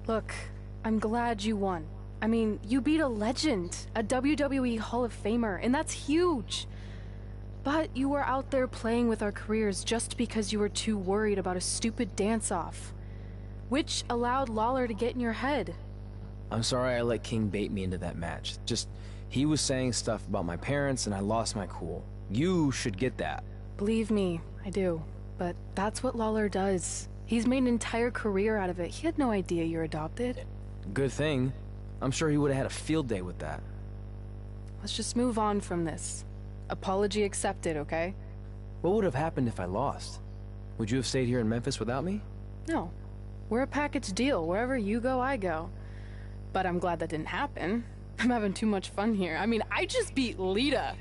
Look, I'm glad you won. I mean, you beat a legend, a WWE Hall of Famer, and that's huge. But you were out there playing with our careers just because you were too worried about a stupid dance-off, which allowed Lawler to get in your head. I'm sorry I let King bait me into that match. Just, he was saying stuff about my parents and I lost my cool. You should get that. Believe me, I do. But that's what Lawler does. He's made an entire career out of it. He had no idea you're adopted. Good thing. I'm sure he would have had a field day with that. Let's just move on from this. Apology accepted, okay? What would have happened if I lost? Would you have stayed here in Memphis without me? No. We're a package deal. Wherever you go, I go. But I'm glad that didn't happen. I'm having too much fun here. I mean, I just beat Lita.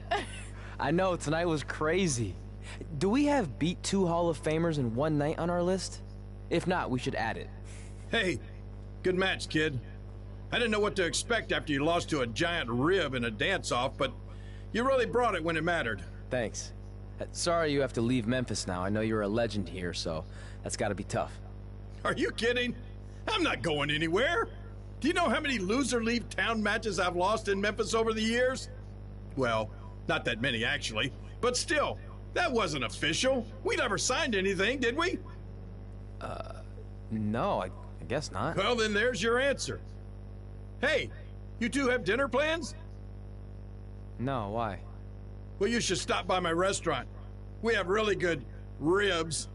I know, tonight was crazy. Do we have beat 2 Hall of Famers in one night on our list? If not, we should add it. Hey, good match, kid. I didn't know what to expect after you lost to a giant rib in a dance-off, but you really brought it when it mattered. Thanks. Sorry you have to leave Memphis now. I know you're a legend here, so that's gotta be tough. Are you kidding? I'm not going anywhere. Do you know how many loser leave town matches I've lost in Memphis over the years? Well, not that many actually, but still, that wasn't official. We never signed anything, did we? No, I guess not. Well, then there's your answer. Hey, you two have dinner plans? No, why? Well, you should stop by my restaurant. We have really good ribs.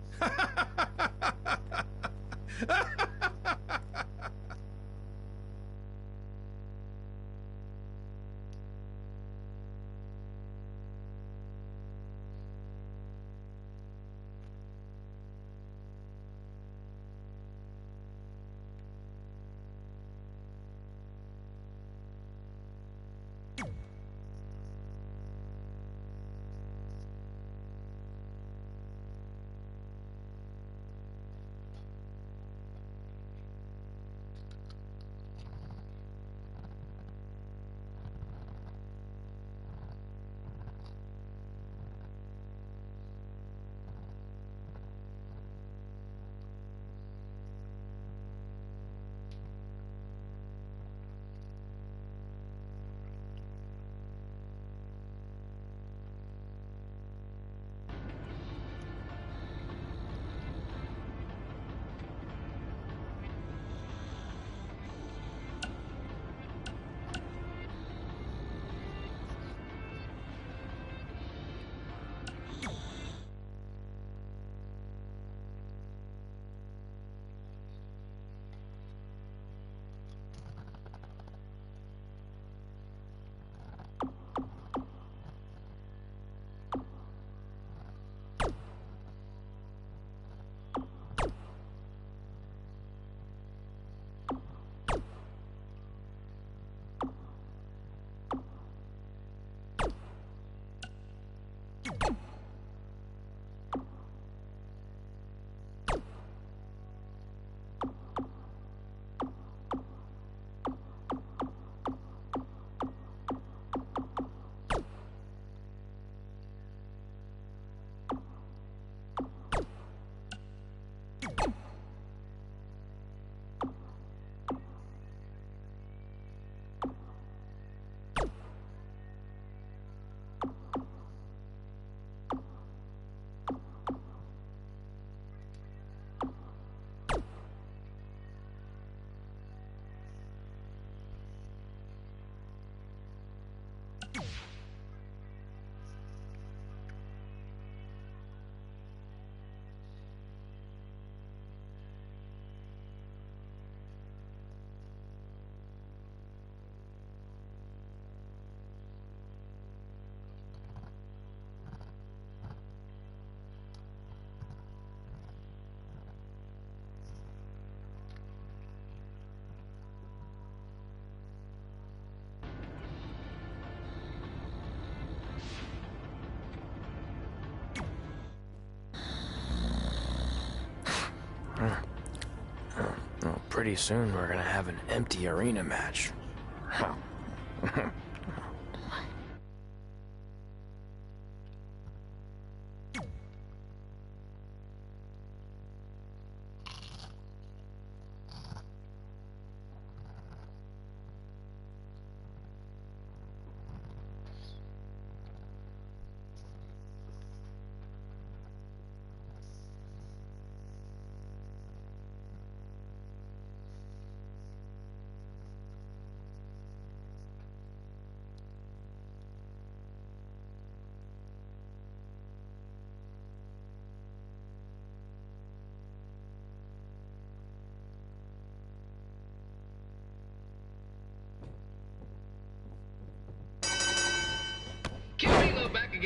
Well, pretty soon we're gonna have an empty arena match.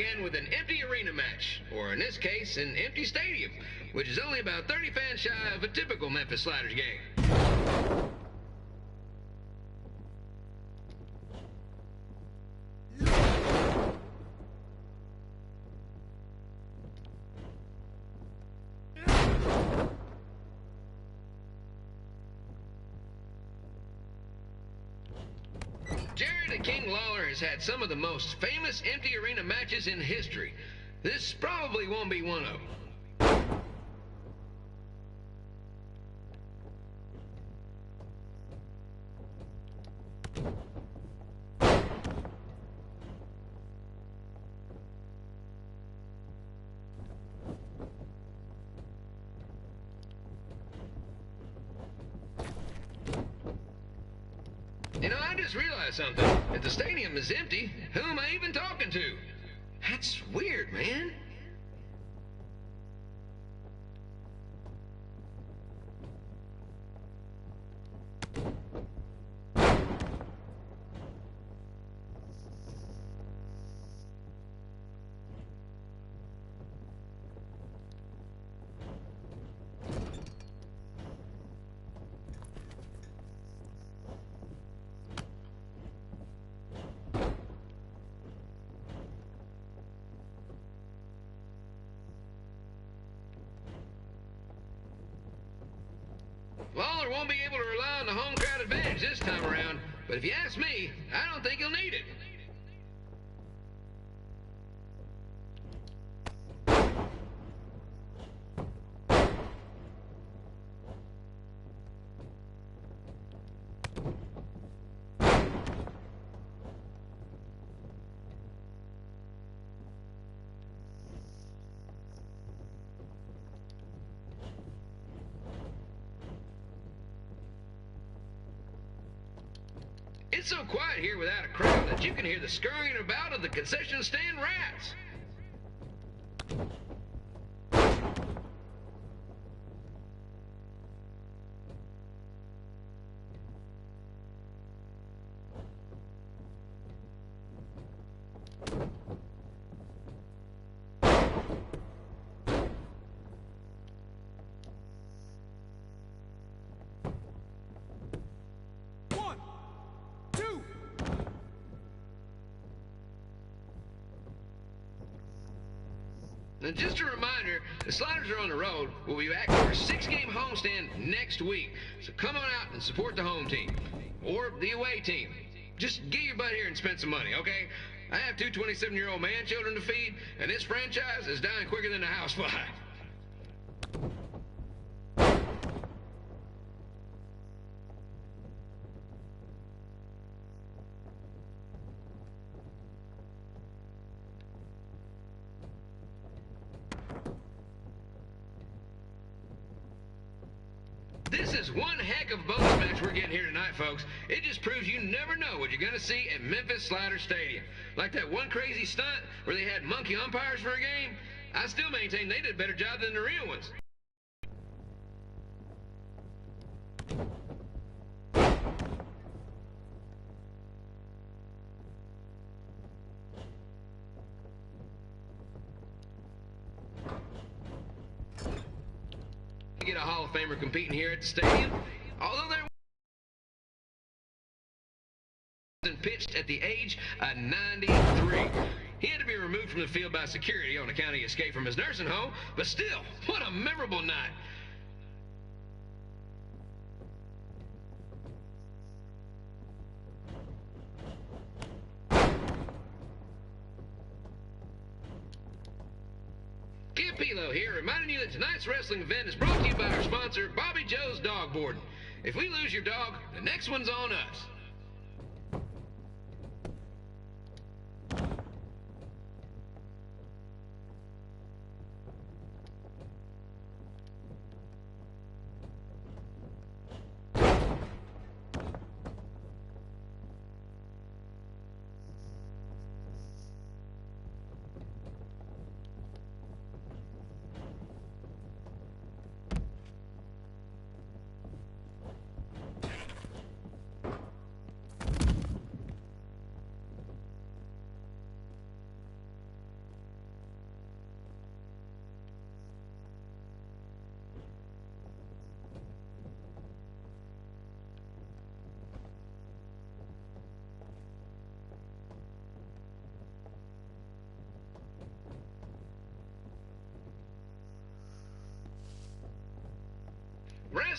begin with an empty arena match, or in this case, an empty stadium, which is only about 30 fans shy of a typical Memphis Sliders game. Jared the King Lawler has had some of the most famous empty arena matches in history. This probably won't be one of them. You know, I just realized something. If the stadium is empty, who am I even talking to? That's weird, man. Lawler won't be able to rely on the home crowd advantage this time around, but if you ask me, I don't think he'll need it. It's so quiet here without a crowd that you can hear the scurrying about of the concession stand rats. Now, just a reminder, the Sliders are on the road. We'll be back for a 6-game homestand next week. So come on out and support the home team. Or the away team. Just get your butt here and spend some money, okay? I have 2 27-year-old man-children to feed, and this franchise is dying quicker than a housefly. This is one heck of a bonus match we're getting here tonight, folks. It just proves you never know what you're going to see at Memphis Sliders Stadium. Like that one crazy stunt where they had monkey umpires for a game. I still maintain they did a better job than the real ones. Get a Hall of Famer competing here at the stadium. Although there wasn't pitched at the age of 93. He had to be removed from the field by security on account he escaped from his nursing home, but still, what a memorable night. Pilo here, reminding you that tonight's wrestling event is brought to you by our sponsor, Bobby Joe's Dog Boarding. If we lose your dog, the next one's on us.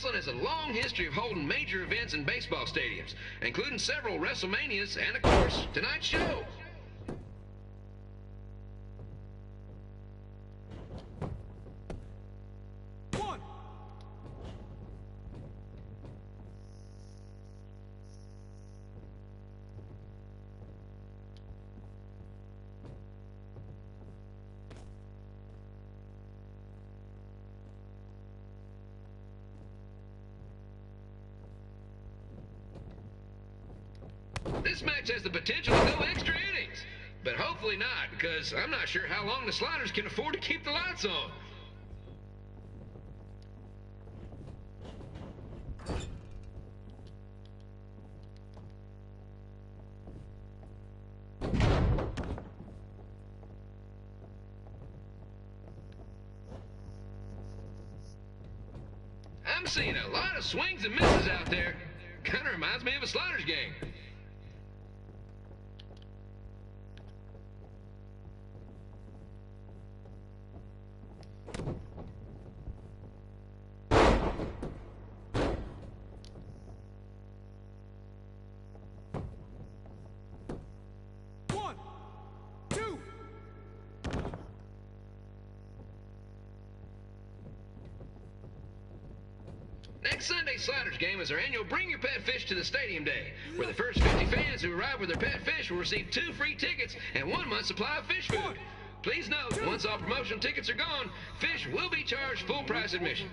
Wrestling has a long history of holding major events in baseball stadiums, including several WrestleManias and, of course, tonight's show. This match has the potential to go extra innings, but hopefully not, because I'm not sure how long the Sliders can afford to keep the lights on. I'm seeing a lot of swings and misses out there. Kind of reminds me of a Sliders game. Next Sunday's Sliders game is our annual Bring Your Pet Fish to the Stadium Day, where the first 50 fans who arrive with their pet fish will receive 2 free tickets and 1 month's supply of fish food. Please note, once all promotional tickets are gone, fish will be charged full price admission.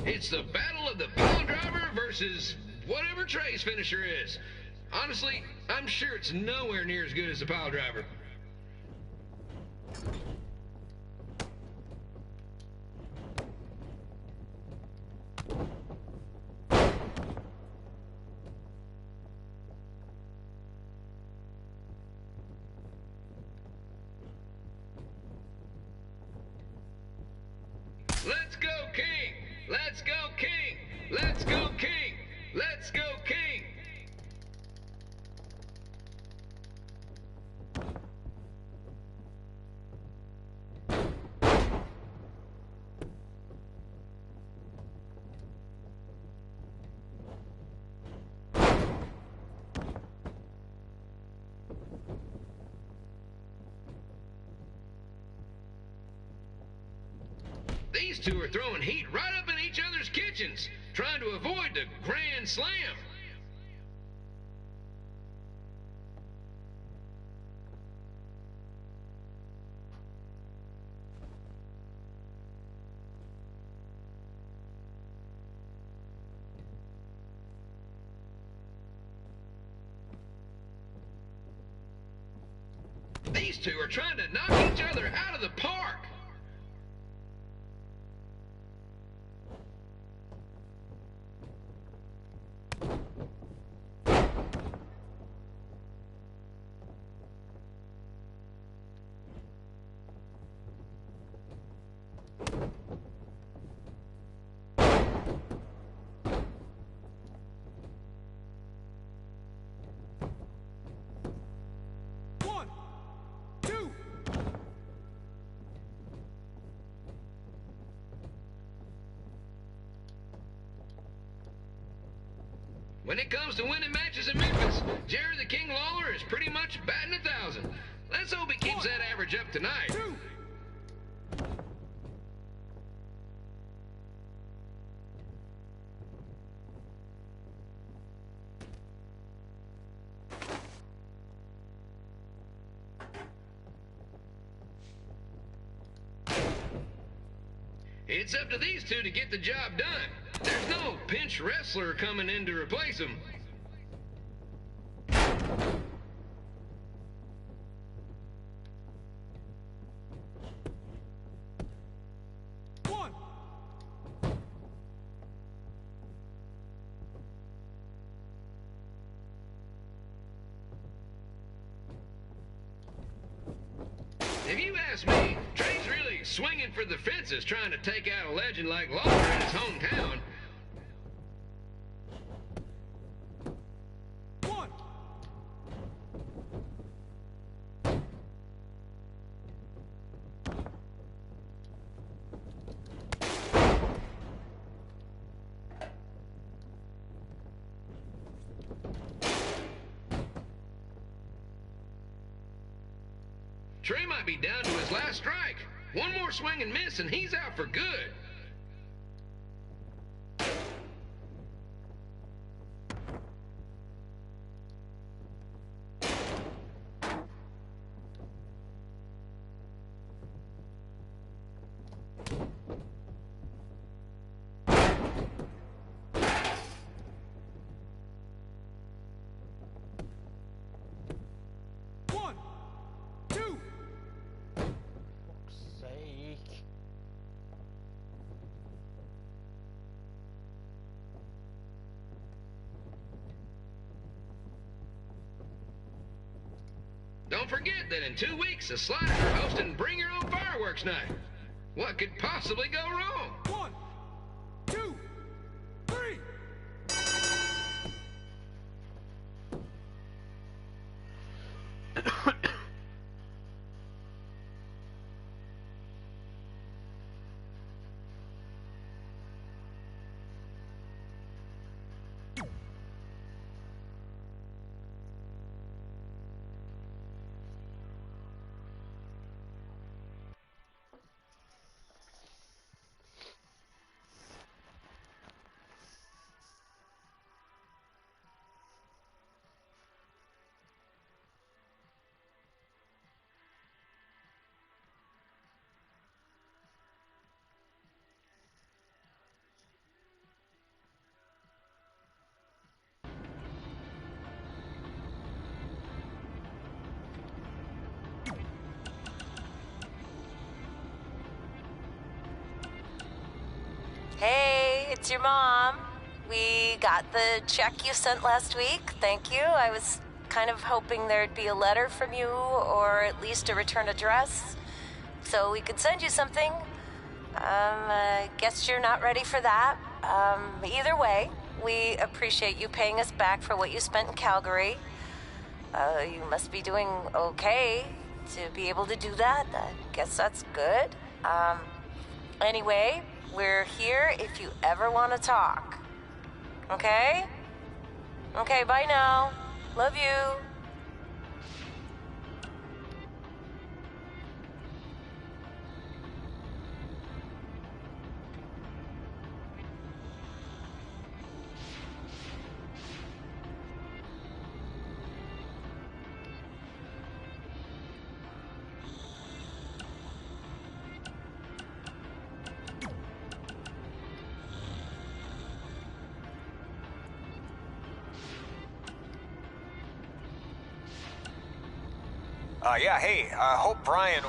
It's the battle of the pile driver versus whatever Trey's finisher is. Honestly, I'm sure it's nowhere near as good as the pile driver. Let's go, King! Let's go, King! Let's go, King! Let's go, King! These two are throwing heat right up in each other's kitchens, trying to avoid the Grand Slam. These two are trying to knock each other out of the park. When it comes to winning matches in Memphis, Jerry the King Lawler is pretty much batting 1,000. Let's hope he keeps that average up tonight. It's up to these two to get the job done. There's no pinch wrestler coming in to replace him. If you ask me, Trey's really swinging for the fences trying to take out a legend like Lawler in his hometown. One. Trey might be down to his last strike. One more swing and miss, and he's out for good. One. Two. Sake. Don't forget that in 2 weeks, the Sliders are hosting Bring Your Own Fireworks Night. What could possibly go wrong? One. Two. Three. Hey, it's your mom. We got the check you sent last week. Thank you. I was kind of hoping there'd be a letter from you, or at least a return address, so we could send you something. I guess you're not ready for that. Either way, we appreciate you paying us back for what you spent in Calgary. You must be doing okay to be able to do that. I guess that's good. Anyway, we're here if you ever want to talk. Okay? Okay, bye now. Love you. Yeah, hey, hope Brian...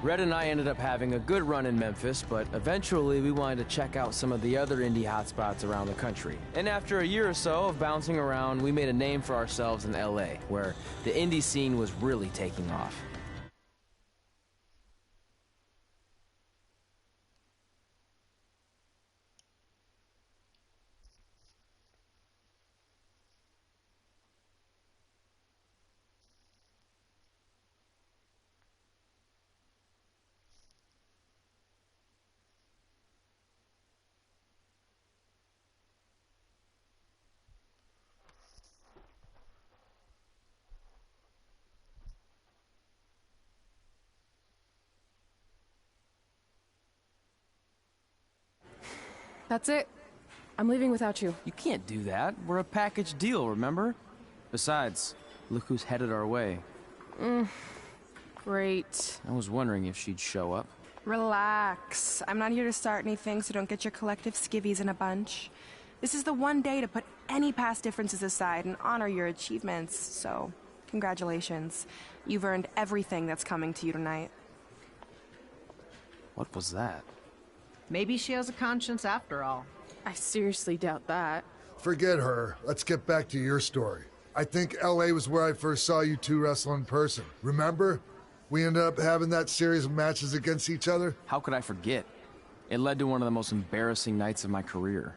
Red and I ended up having a good run in Memphis, but eventually we wanted to check out some of the other indie hotspots around the country. And after a year or so of bouncing around, we made a name for ourselves in LA, where the indie scene was really taking off. That's it. I'm leaving without you. You can't do that. We're a package deal, remember? Besides, look who's headed our way. Great. I was wondering if she'd show up. Relax. I'm not here to start anything, so don't get your collective skivvies in a bunch. This is the one day to put any past differences aside and honor your achievements, so congratulations. You've earned everything that's coming to you tonight. What was that? Maybe she has a conscience after all. I seriously doubt that. Forget her. Let's get back to your story. I think LA was where I first saw you two wrestle in person. Remember? We ended up having that series of matches against each other. How could I forget? It led to one of the most embarrassing nights of my career.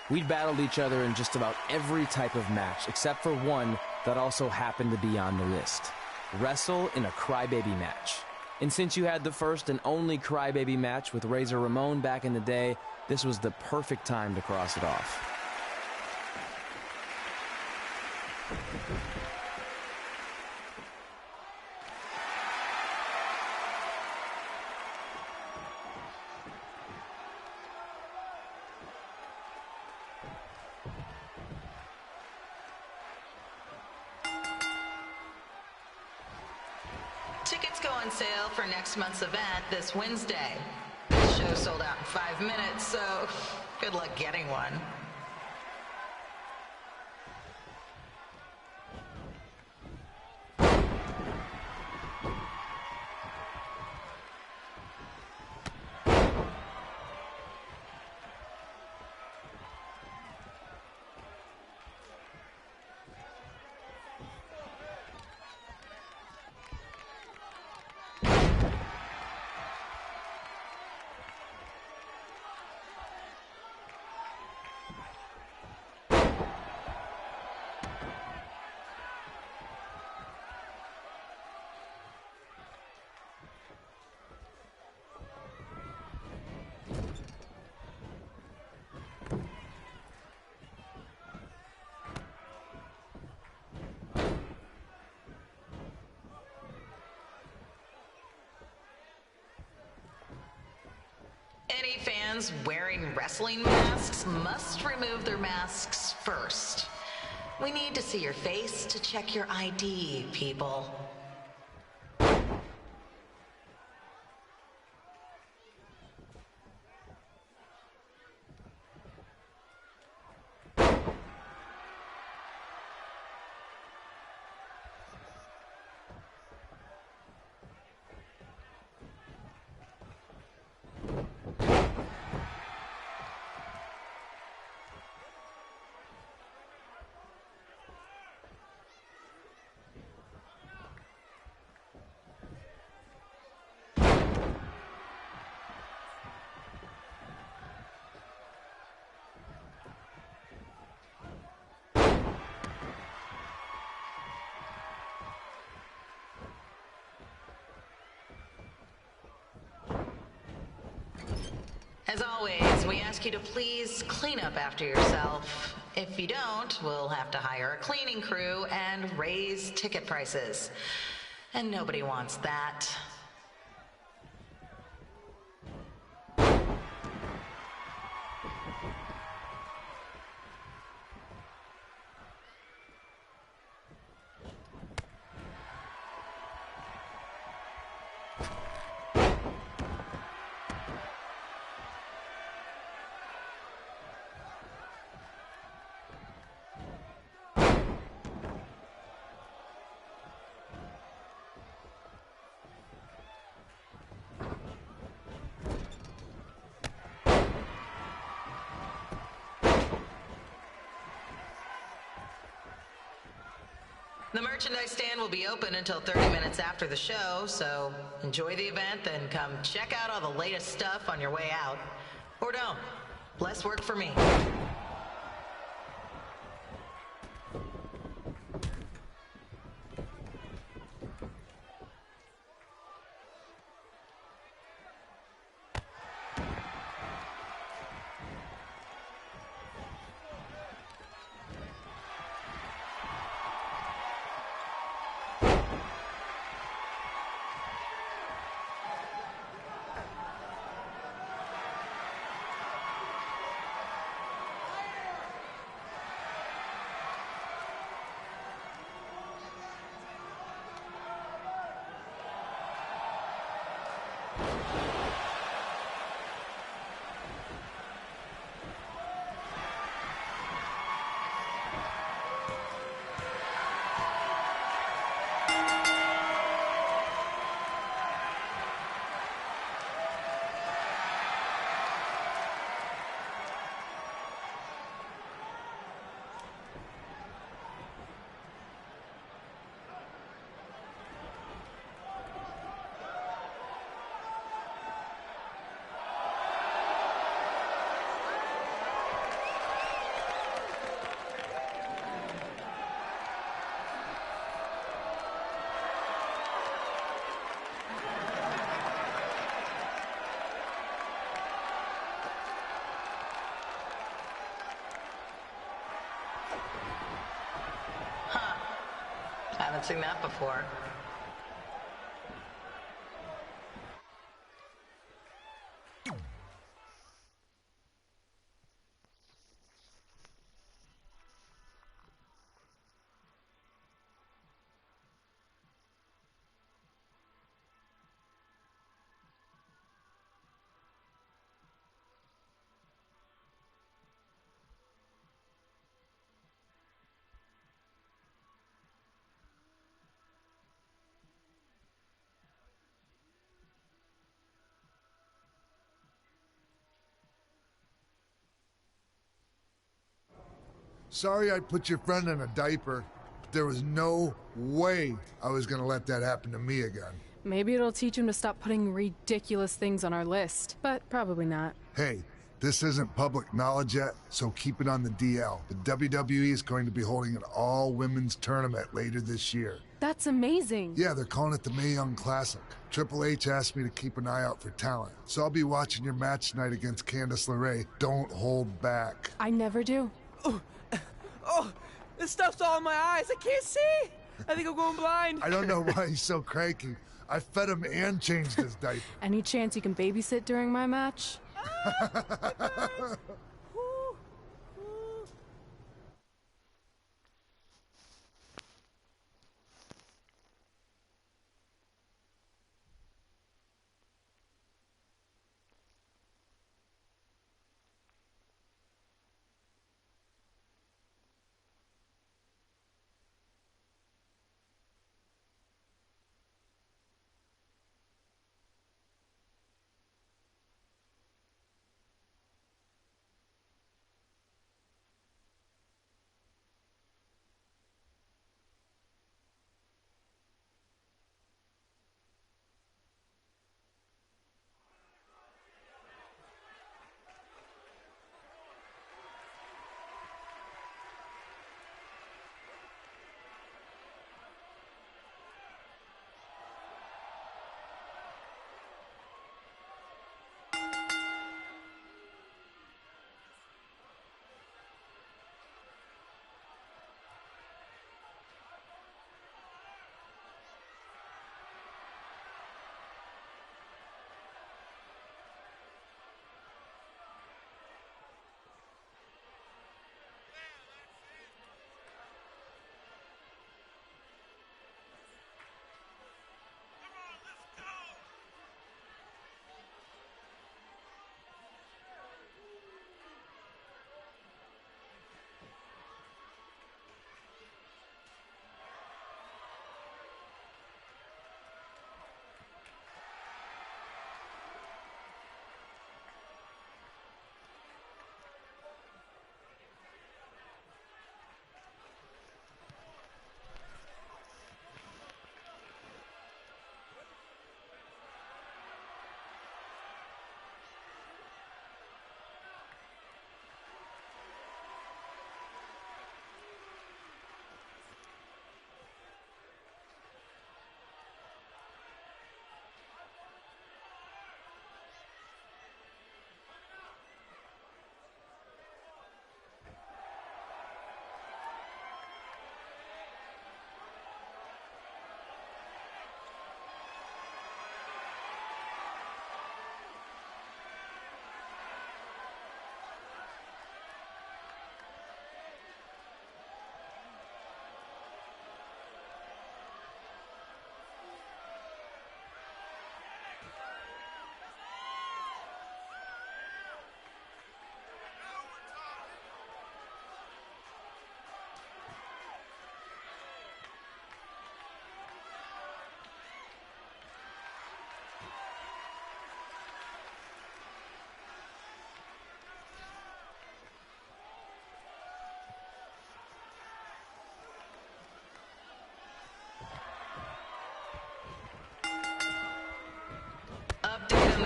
We'd battled each other in just about every type of match, except for one that also happened to be on the list. Wrestle in a crybaby match. And since you had the first and only crybaby match with Razor Ramon back in the day, this was the perfect time to cross it off. Tickets go on sale for next month's event this Wednesday. The show sold out in 5 minutes, so good luck getting one. Any fans wearing wrestling masks must remove their masks first. We need to see your face to check your ID, people. As always, we ask you to please clean up after yourself. If you don't, we'll have to hire a cleaning crew and raise ticket prices. And nobody wants that. The merchandise stand will be open until 30 minutes after the show, so enjoy the event, then come check out all the latest stuff on your way out. Or don't. Less work for me. Haven't seen that before. Sorry I put your friend in a diaper, but there was no way I was gonna let that happen to me again. Maybe it'll teach him to stop putting ridiculous things on our list, but probably not. Hey, this isn't public knowledge yet, so keep it on the DL. The WWE is going to be holding an all-women's tournament later this year. That's amazing. Yeah, they're calling it the Mae Young Classic. Triple H asked me to keep an eye out for talent, so I'll be watching your match tonight against Candice LeRae. Don't hold back. I never do. Oh, this stuff's all in my eyes. I can't see. I think I'm going blind. I don't know why he's so cranky. I fed him and changed his diaper. Any chance you can babysit during my match?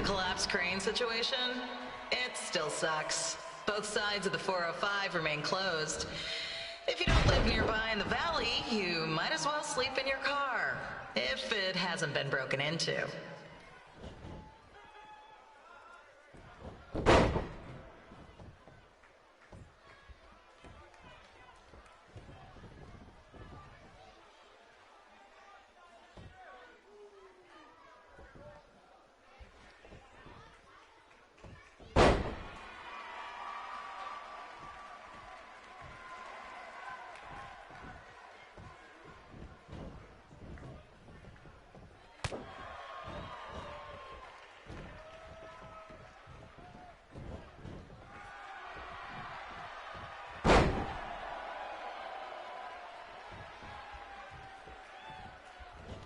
the collapsed crane situation? It still sucks. Both sides of the 405 remain closed. If you don't live nearby in the valley, you might as well sleep in your car, if it hasn't been broken into.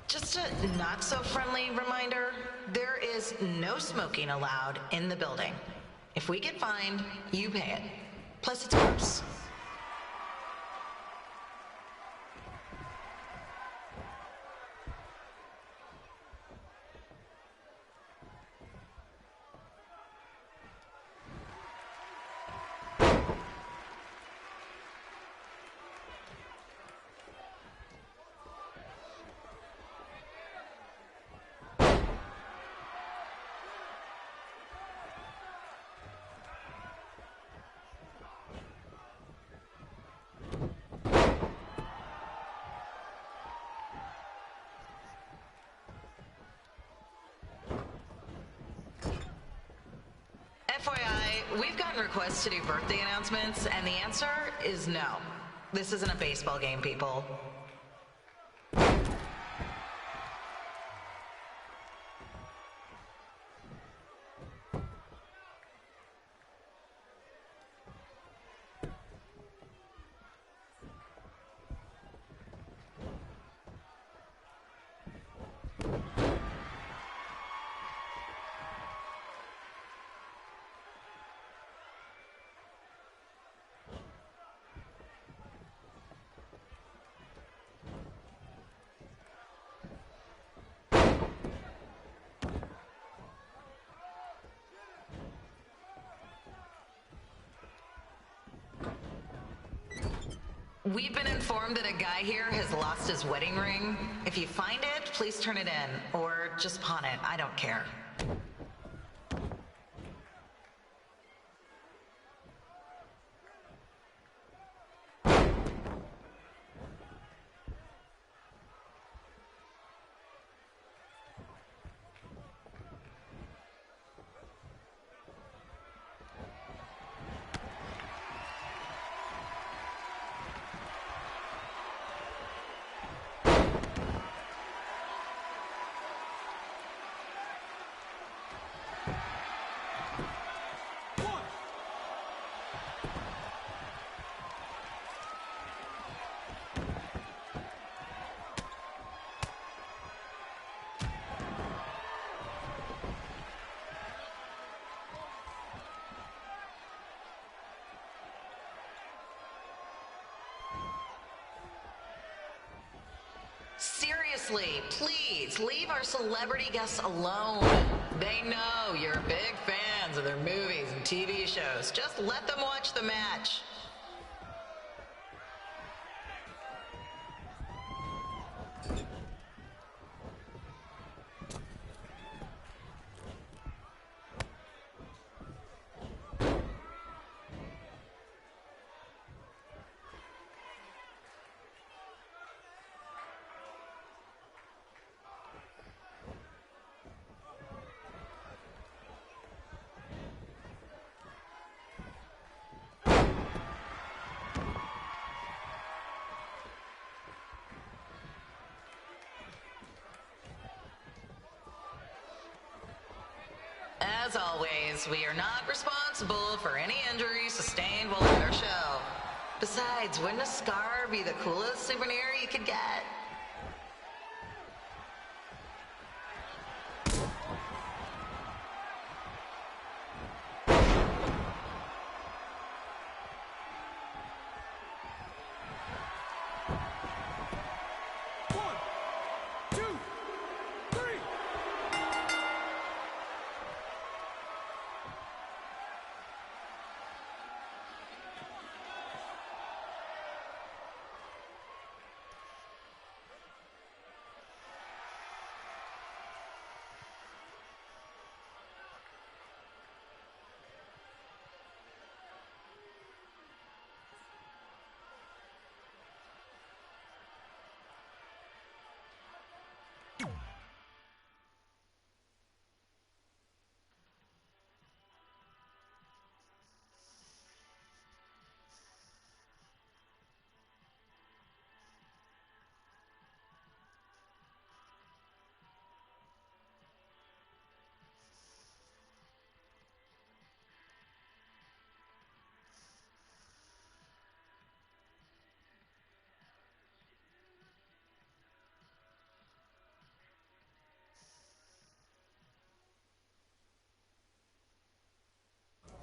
Just a not-so-friendly reminder, there is no smoking allowed in the building. If we get fined, you pay it. Plus, it's gross. FYI, we've gotten requests to do birthday announcements, and the answer is no. This isn't a baseball game, people. We've been informed that a guy here has lost his wedding ring. If you find it, please turn it in, or just pawn it. I don't care. Seriously, please, leave our celebrity guests alone. They know you're big fans of their movies and TV shows. Just let them watch the match. As always, we are not responsible for any injuries sustained while at our show. Besides, wouldn't a scar be the coolest souvenir you could get?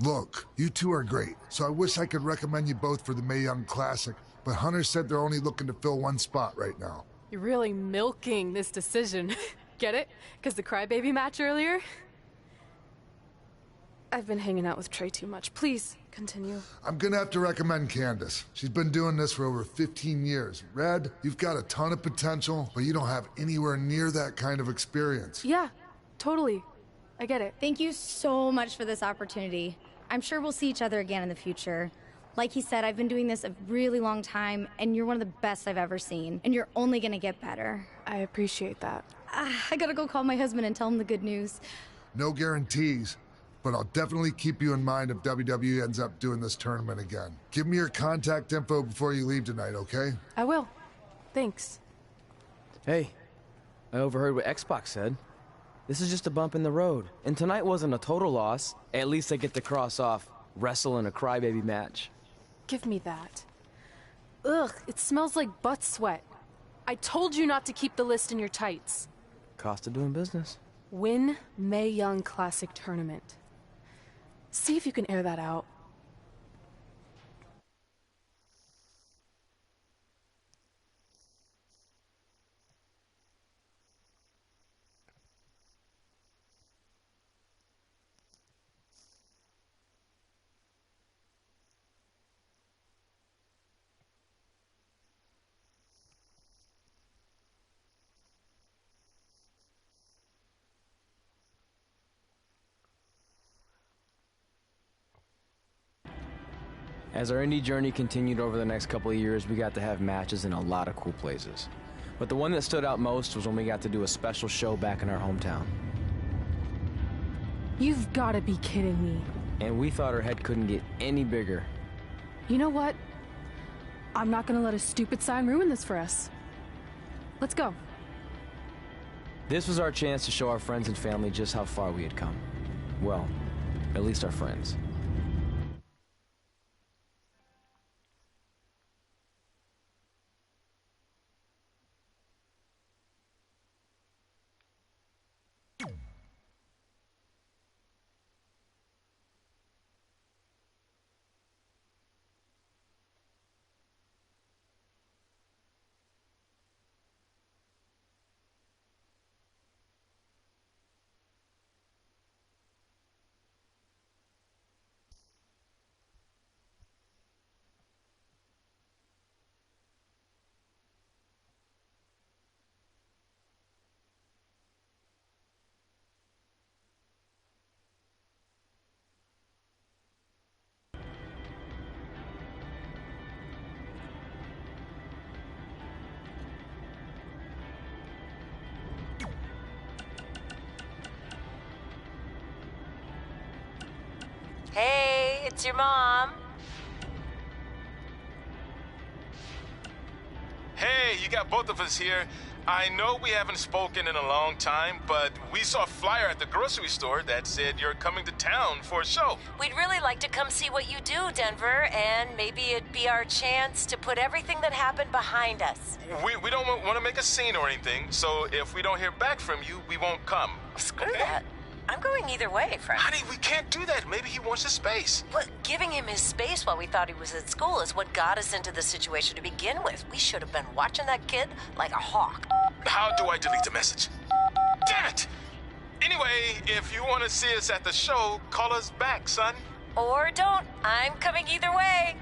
Look, you two are great, so I wish I could recommend you both for the Mae Young Classic, but Hunter said they're only looking to fill one spot right now. You're really milking this decision. Get it? Because the crybaby match earlier? I've been hanging out with Trey too much. Please, continue. I'm gonna have to recommend Candace. She's been doing this for over 15 years. Red, you've got a ton of potential, but you don't have anywhere near that kind of experience. Yeah, totally. I get it. Thank you so much for this opportunity. I'm sure we'll see each other again in the future. Like he said, I've been doing this a really long time, and you're one of the best I've ever seen. And you're only gonna get better. I appreciate that. I gotta go call my husband and tell him the good news. No guarantees, but I'll definitely keep you in mind if WWE ends up doing this tournament again. Give me your contact info before you leave tonight, okay? I will. Thanks. Hey, I overheard what Xbox said. This is just a bump in the road. And tonight wasn't a total loss. At least I get to cross off wrestle in a crybaby match. Give me that. Ugh, it smells like butt sweat. I told you not to keep the list in your tights. Cost of doing business. Win Mae Young Classic Tournament. See if you can air that out. As our indie journey continued over the next couple of years, we got to have matches in a lot of cool places. But the one that stood out most was when we got to do a special show back in our hometown. You've got to be kidding me. And we thought our head couldn't get any bigger. You know what? I'm not gonna let a stupid sign ruin this for us. Let's go. This was our chance to show our friends and family just how far we had come. Well, at least our friends. Hey, it's your mom. Hey, you got both of us here. I know we haven't spoken in a long time, but we saw a flyer at the grocery store that said you're coming to town for a show. We'd really like to come see what you do, Denver, and maybe it'd be our chance to put everything that happened behind us. We don't want to make a scene or anything, so if we don't hear back from you, we won't come. Screw that. I'm going either way, friend. Honey, we can't do that. Maybe he wants his space. But giving him his space while we thought he was at school is what got us into the situation to begin with. We should have been watching that kid like a hawk. How do I delete the message? Damn it! Anyway, if you want to see us at the show, call us back, son. Or don't. I'm coming either way.